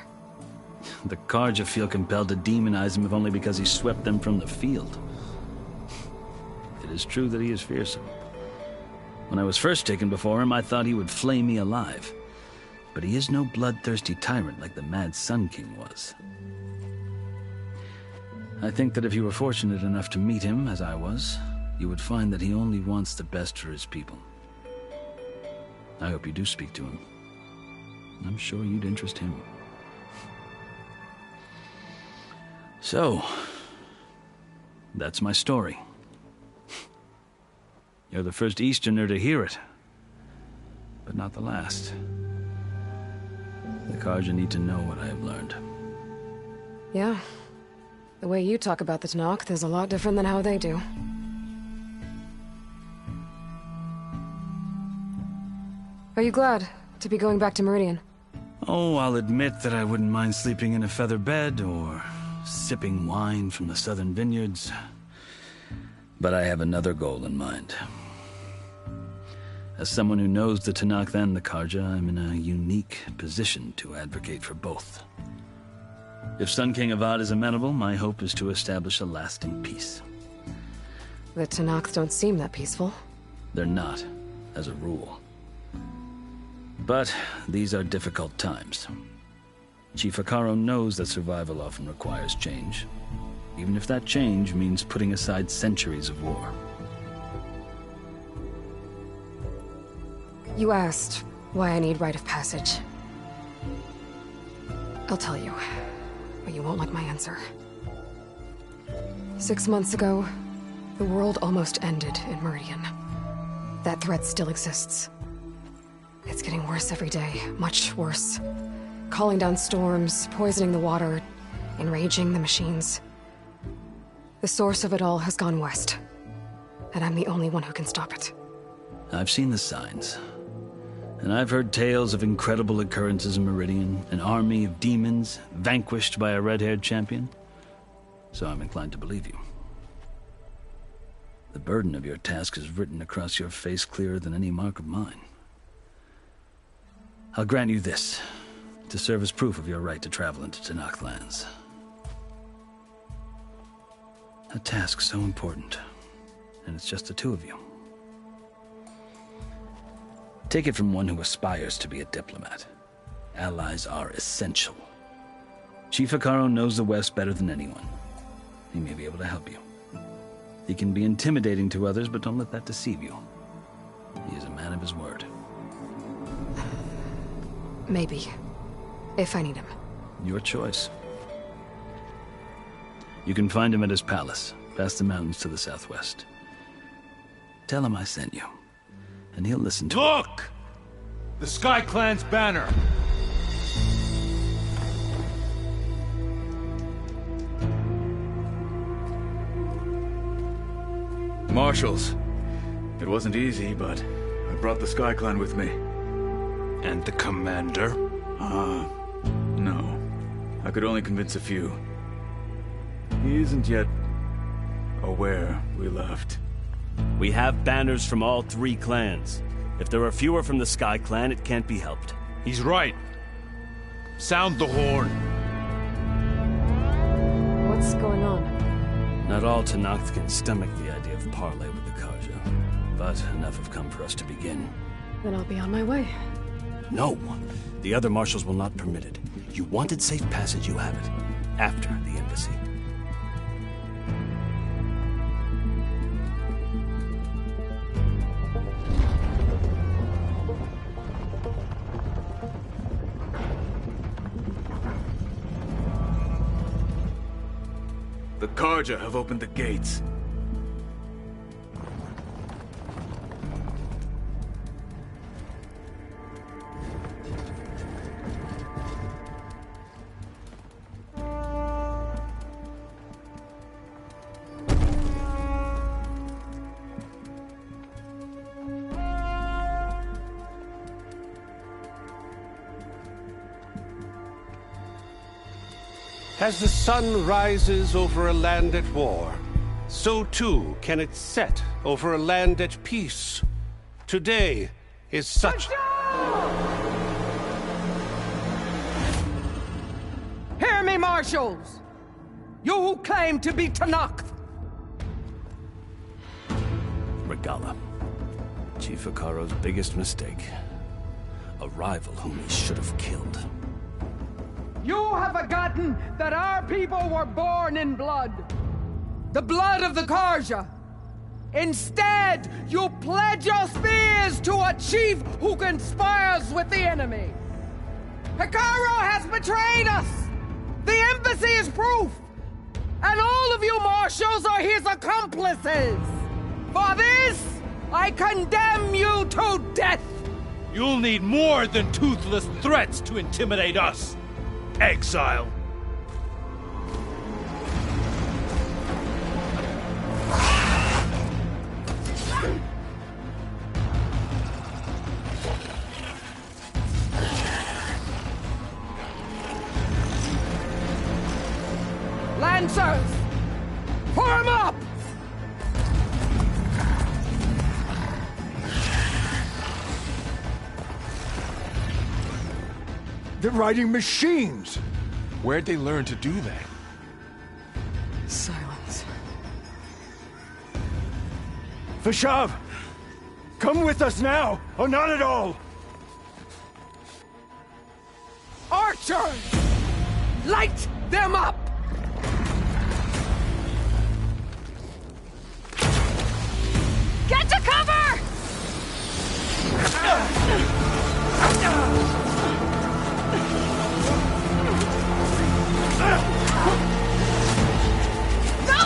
The Carja feel compelled to demonize him if only because he swept them from the field. It is true that he is fearsome. When I was first taken before him, I thought he would flay me alive. But he is no bloodthirsty tyrant like the Mad Sun King was. I think that if you were fortunate enough to meet him, as I was, you would find that he only wants the best for his people. I hope you do speak to him. I'm sure you'd interest him. So, that's my story. You're the first Easterner to hear it, but not the last. The Carja need to know what I have learned. Yeah. The way you talk about the Tenakth is a lot different than how they do. Are you glad to be going back to Meridian? Oh, I'll admit that I wouldn't mind sleeping in a feather bed or sipping wine from the southern vineyards. But I have another goal in mind. As someone who knows the Tenakth and the Carja, I'm in a unique position to advocate for both. If Sun King Avad is amenable, my hope is to establish a lasting peace. The Tenakth don't seem that peaceful. They're not, as a rule. But these are difficult times. Chief Hekarro knows that survival often requires change, even if that change means putting aside centuries of war. You asked why I need rite of passage. I'll tell you, but you won't like my answer. 6 months ago, the world almost ended in Meridian. That threat still exists. It's getting worse every day, much worse. Calling down storms, poisoning the water, enraging the machines. The source of it all has gone west, and I'm the only one who can stop it. I've seen the signs. And I've heard tales of incredible occurrences in Meridian, an army of demons vanquished by a red-haired champion. So I'm inclined to believe you. The burden of your task is written across your face clearer than any mark of mine. I'll grant you this, to serve as proof of your right to travel into Tenakth lands. A task so important, and it's just the two of you. Take it from one who aspires to be a diplomat. Allies are essential. Chief Hekarro knows the West better than anyone. He may be able to help you. He can be intimidating to others, but don't let that deceive you. He is a man of his word. Maybe. If I need him. Your choice. You can find him at his palace, past the mountains to the southwest. Tell him I sent you, and he'll listen to Look! The Sky Clan's banner! Marshals. It wasn't easy, but I brought the Sky Clan with me. And the commander? No. I could only convince a few. He isn't yet aware we left. We have banners from all 3 clans. If there are fewer from the Sky Clan, it can't be helped. He's right. Sound the horn. What's going on? Not all Tenakth can stomach the idea of parley with the Carja, but enough have come for us to begin. Then I'll be on my way. No! The other marshals will not permit it. You wanted safe passage, you have it. After the embassy. The Carja have opened the gates. As the sun rises over a land at war, so too can it set over a land at peace. Today is such... Hear me, marshals! You who claim to be Tenakth! Regalla. Chief Hekarro's biggest mistake. A rival whom he should have killed. You have forgotten that our people were born in blood. The blood of the Carja. Instead, you pledge your spears to a chief who conspires with the enemy. Hekarro has betrayed us! The embassy is proof! And all of you marshals are his accomplices! For this, I condemn you to death! You'll need more than toothless threats to intimidate us, exile. Lancers! Form up! They're riding machines! Where'd they learn to do that? Silence. Vashav! Come with us now, or not at all! Archers! Light them up! Get to cover! No!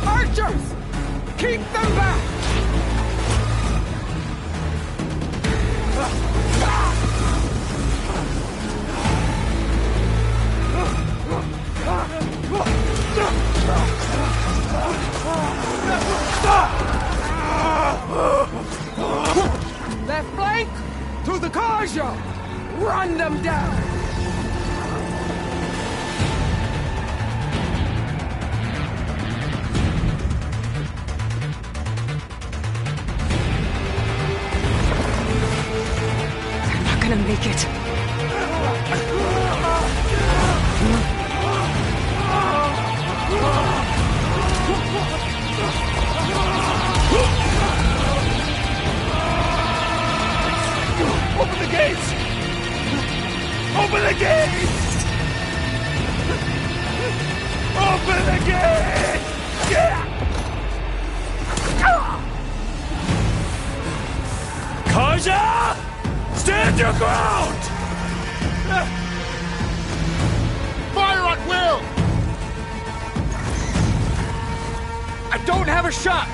Archers! Keep them back! Left flank to the Carja! Run them down! They're not gonna make it. Open the gates! Open the gates! Open the gates! Carja! Stand your ground! Fire at will! I don't have a shot!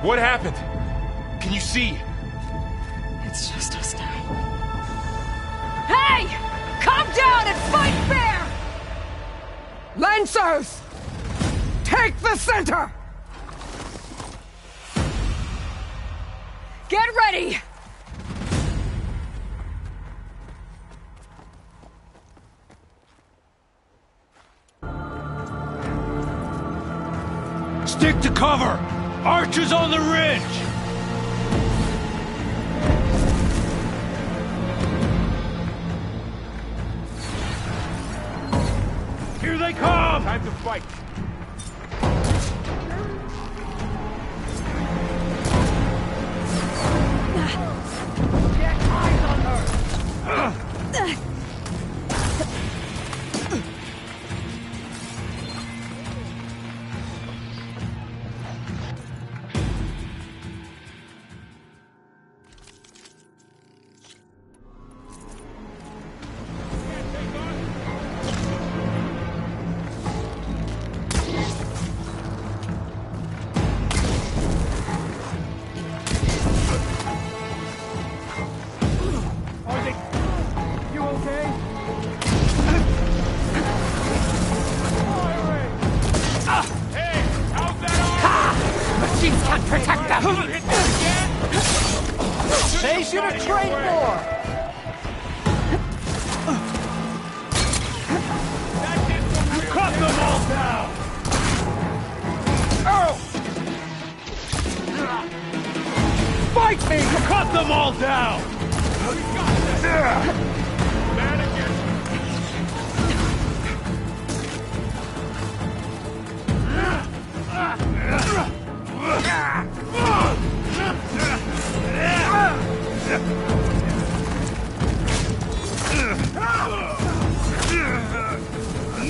What happened? Can you see? It's just us now. Hey! Come down and fight fair! Lancers! Take the center! Get ready! Stick to cover! Archers on the ridge! Here they come! Time to fight! Get eyes on her! straight for? Cut them all down! Fight me! Cut them all down! Man against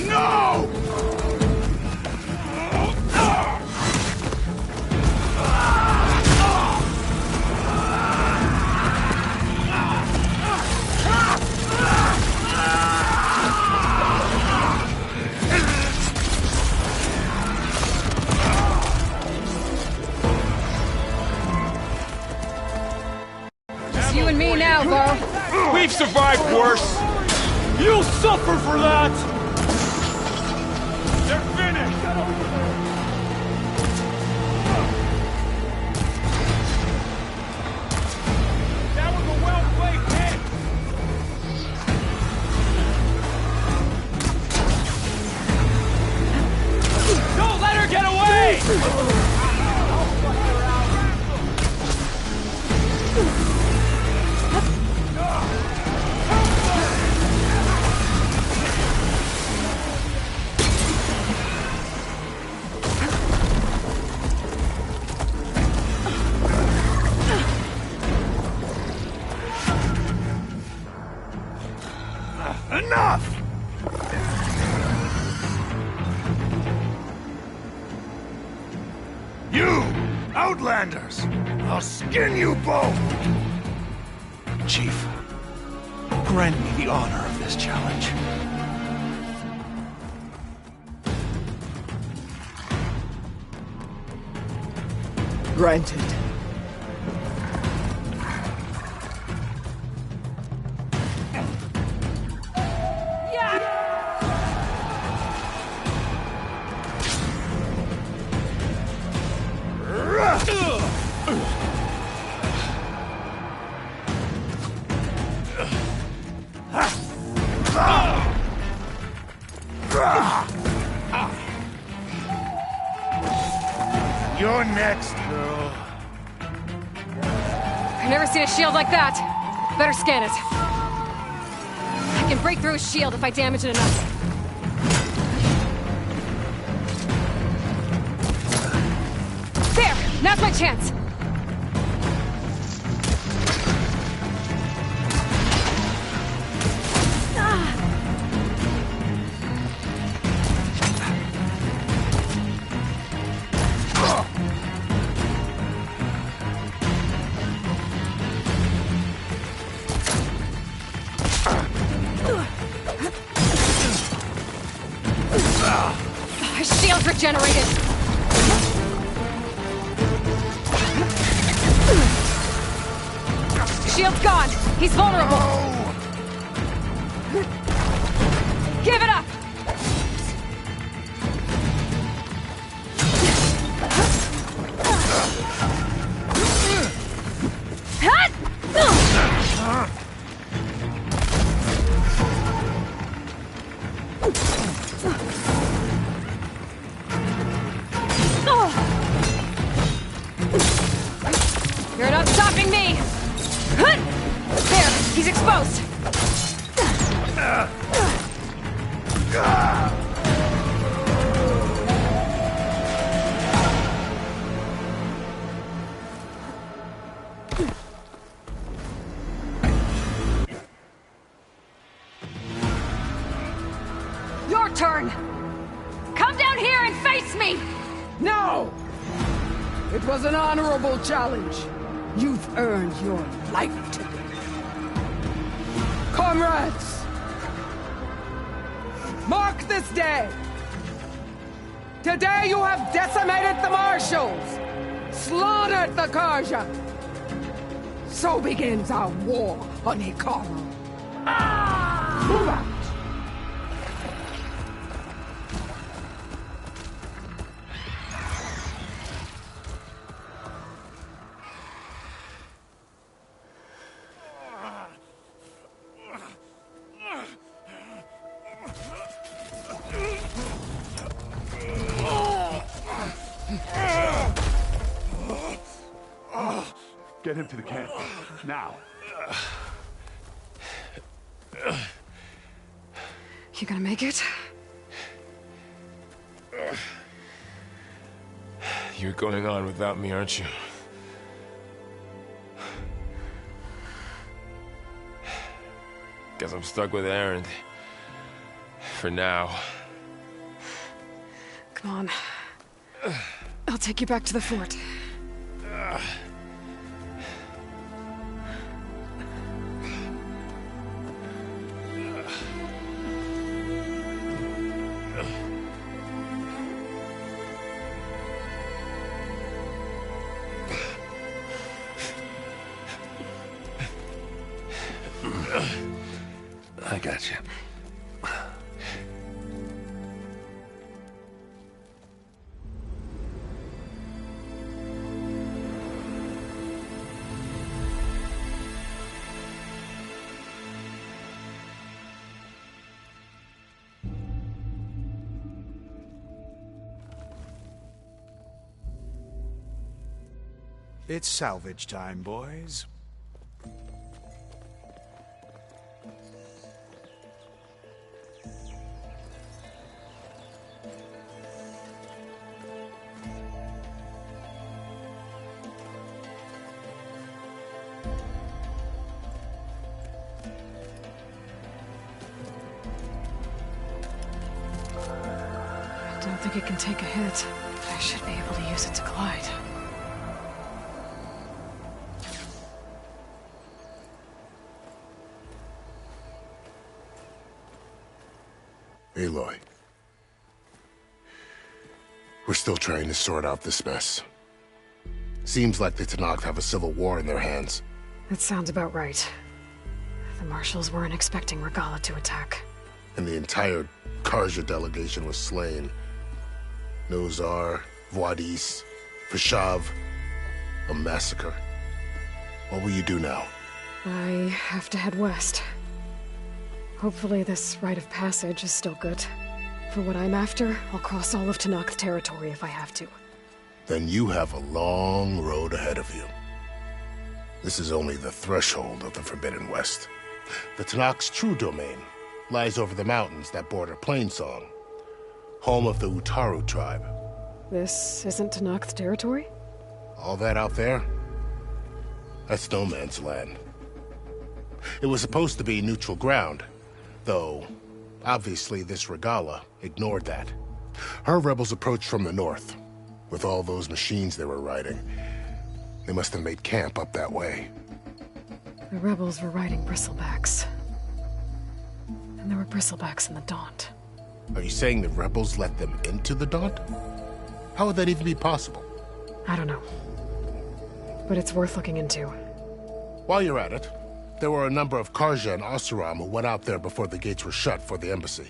No! It's you and me now, Varl. We've survived worse! You'll suffer for that! They're finished! That was a well-played hit! Don't let her get away! Enough! You, Outlanders! I'll skin you both! Chief, grant me the honor of this challenge. Granted. You're next, girl. I've never seen a shield like that. Better scan it. I can break through a shield if I damage it enough. There! Now's my chance! His shield's regenerated! Shield's gone! He's vulnerable! Give it up! You're not stopping me! There, he's exposed! Your turn! Come down here and face me! No! It was an honorable challenge. You've earned your life ticket. Comrades! Mark this day! Today you have decimated the Marshals! Slaughtered the Karja! So begins our war on Hikaru. Move out! him to the camp. Now. You gonna make it? You're going on without me, aren't you? Guess I'm stuck with Erend. For now. Come on. I'll take you back to the fort. I got you. It's salvage time, boys. I don't think it can take a hit, but I should be able to use it to glide. Aloy. We're still trying to sort out this mess. Seems like the Tenakth have a civil war in their hands. That sounds about right. The Marshals weren't expecting Regalla to attack. And the entire Carja delegation was slain. Nozar, Vuadis, Fashav. A massacre. What will you do now? I have to head west. Hopefully this rite of passage is still good. For what I'm after, I'll cross all of Tenakth territory if I have to. Then you have a long road ahead of you. This is only the threshold of the Forbidden West. The Tenakth's true domain lies over the mountains that border Plainsong, home of the Utaru tribe. This isn't Tenakth territory? All that out there? That's no man's land. It was supposed to be neutral ground, though obviously this Regalla ignored that. Her rebels approached from the north, with all those machines they were riding. They must have made camp up that way. The rebels were riding bristlebacks. And there were bristlebacks in the Daunt. Are you saying the rebels let them into the Daunt? How would that even be possible? I don't know. But it's worth looking into. While you're at it, there were a number of Carja and Oseram who went out there before the gates were shut for the embassy.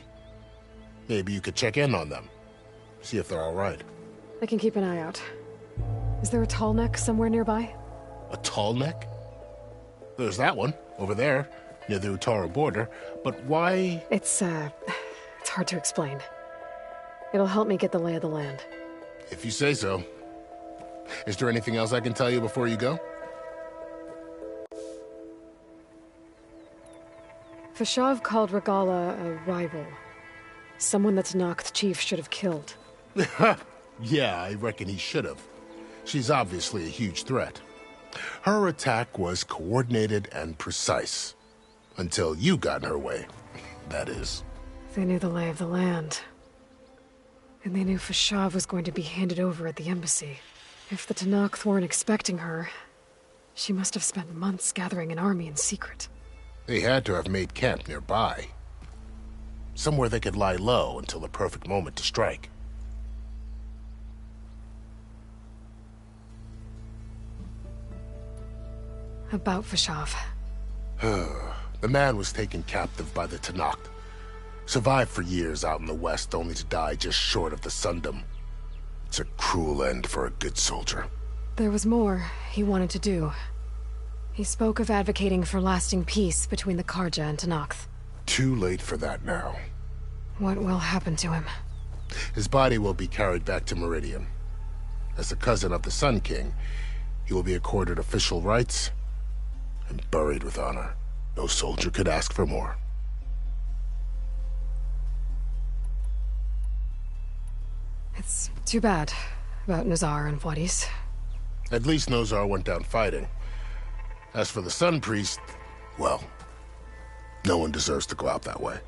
Maybe you could check in on them. See if they're all right. I can keep an eye out. Is there a tall neck somewhere nearby? A tall neck? There's that one, over there, near the Utaru border. But why? It's hard to explain. It'll help me get the lay of the land. If you say so. Is there anything else I can tell you before you go? Fashav called Regalla a rival. Someone that Tenakth chief should have killed. Yeah, I reckon he should have. She's obviously a huge threat. Her attack was coordinated and precise. Until you got in her way, that is. They knew the lay of the land. And they knew Fashav was going to be handed over at the embassy. If the Tenakth weren't expecting her, she must have spent months gathering an army in secret. They had to have made camp nearby. Somewhere they could lie low until the perfect moment to strike. About Fashav. The man was taken captive by the Tenakth. Survived for years out in the west, only to die just short of the Sundom. It's a cruel end for a good soldier. There was more he wanted to do. He spoke of advocating for lasting peace between the Carja and Tenakth. Too late for that now. What will happen to him? His body will be carried back to Meridian. As the cousin of the Sun King, You will be accorded official rights and buried with honor. No soldier could ask for more. It's too bad about Nazar and Wadis. At least Nazar went down fighting. As for the Sun Priest, well, no one deserves to go out that way.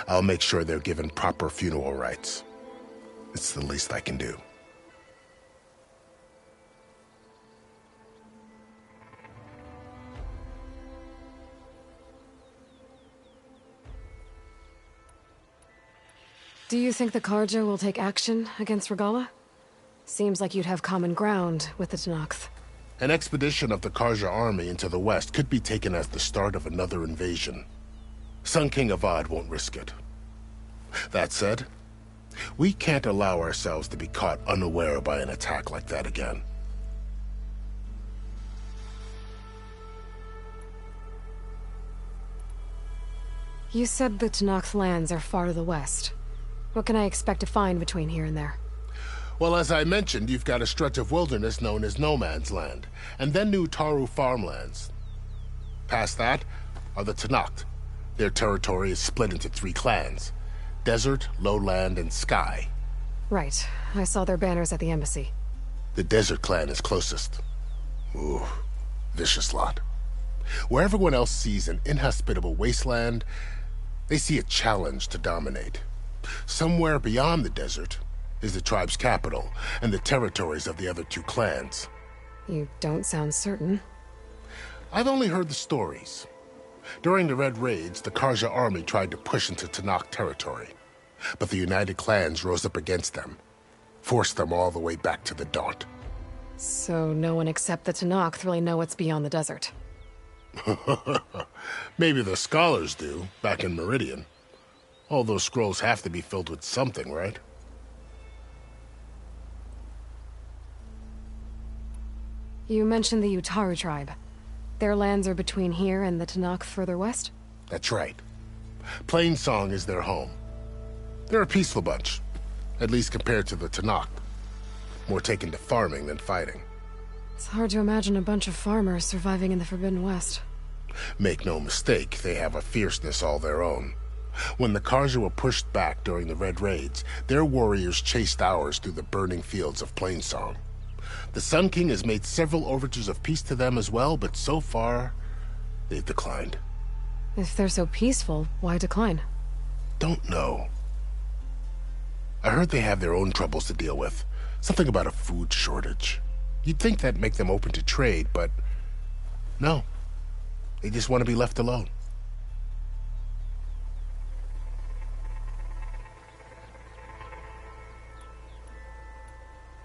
I'll make sure they're given proper funeral rites. It's the least I can do. Do you think the Carja will take action against Regalla? Seems like you'd have common ground with the Tenakth. An expedition of the Carja army into the west could be taken as the start of another invasion. Sun King Avad won't risk it. That said, we can't allow ourselves to be caught unaware by an attack like that again. You said the Tenakth lands are far to the west. What can I expect to find between here and there? Well, as I mentioned, you've got a stretch of wilderness known as No Man's Land, and then New Taru farmlands. Past that are the Tenakth. Their territory is split into 3 clans: Desert, Lowland, and Sky. Right. I saw their banners at the embassy. The Desert clan is closest. Ooh, vicious lot. Where everyone else sees an inhospitable wasteland, they see a challenge to dominate. Somewhere beyond the desert is the tribe's capital and the territories of the other 2 clans. You don't sound certain. I've only heard the stories. During the Red Raids, the Carja army tried to push into Tenakth territory, but the United Clans rose up against them, forced them all the way back to the Daunt. So no one except the Tenakth really know what's beyond the desert. Maybe the scholars do, back in Meridian. All those scrolls have to be filled with something, right? You mentioned the Utaru tribe. Their lands are between here and the Tenakth further west? That's right. Plainsong is their home. They're a peaceful bunch, at least compared to the Tenakth. More taken to farming than fighting. It's hard to imagine a bunch of farmers surviving in the Forbidden West. Make no mistake, they have a fierceness all their own. When the Carja were pushed back during the Red Raids, their warriors chased ours through the burning fields of Plainsong. The Sun King has made several overtures of peace to them as well, but so far, they've declined. If they're so peaceful, why decline? Don't know. I heard they have their own troubles to deal with. Something about a food shortage. You'd think that'd make them open to trade, but no. They just want to be left alone.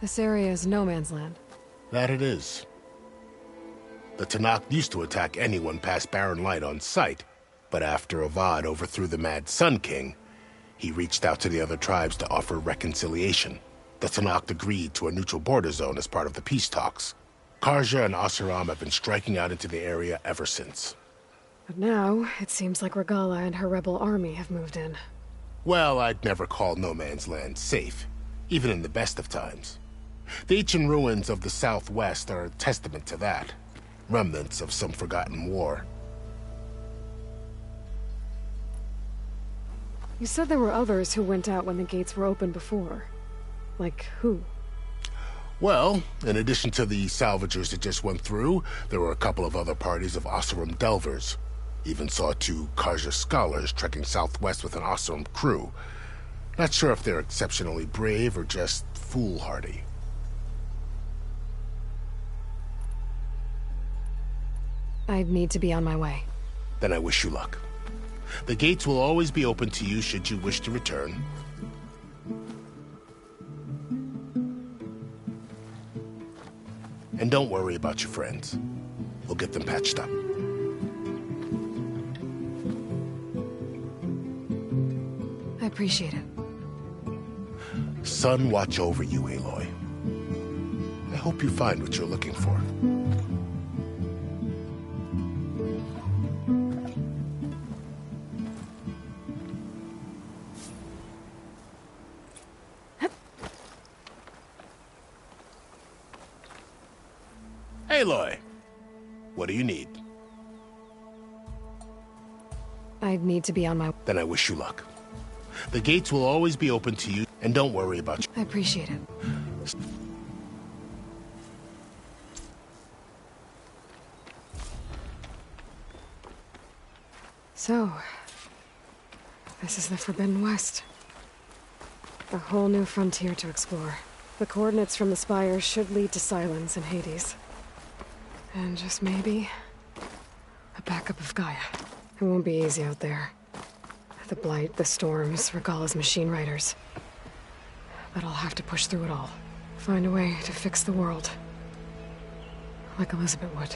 This area is no man's land. That it is. The Tenakth used to attack anyone past Barren Light on sight, but after Avad overthrew the Mad Sun King, he reached out to the other tribes to offer reconciliation. The Tenakth agreed to a neutral border zone as part of the peace talks. Carja and Oseram have been striking out into the area ever since. But now, it seems like Regalla and her rebel army have moved in. Well, I'd never call No Man's Land safe, even in the best of times. The ancient ruins of the Southwest are a testament to that. Remnants of some forgotten war. You said there were others who went out when the gates were open before. Like who? Well, in addition to the salvagers that just went through, there were a couple of other parties of Oseram delvers. Even saw 2 Carja scholars trekking southwest with an Oseram crew. Not sure if they're exceptionally brave or just foolhardy. I'd need to be on my way. Then I wish you luck. The gates will always be open to you should you wish to return. And don't worry about your friends. We'll get them patched up. I appreciate it. Sun watch over you, Aloy. I hope you find what you're looking for. Aloy, what do you need? I'd need to be on my... Then I wish you luck. The gates will always be open to you, and don't worry about you. I appreciate it. So, this is the Forbidden West. A whole new frontier to explore. The coordinates from the spires should lead to Sylens and Hades. And just maybe, a backup of Gaia. It won't be easy out there. The Blight, the Storms, Regalla's machine riders. But I'll have to push through it all. Find a way to fix the world. Like Elizabeth would.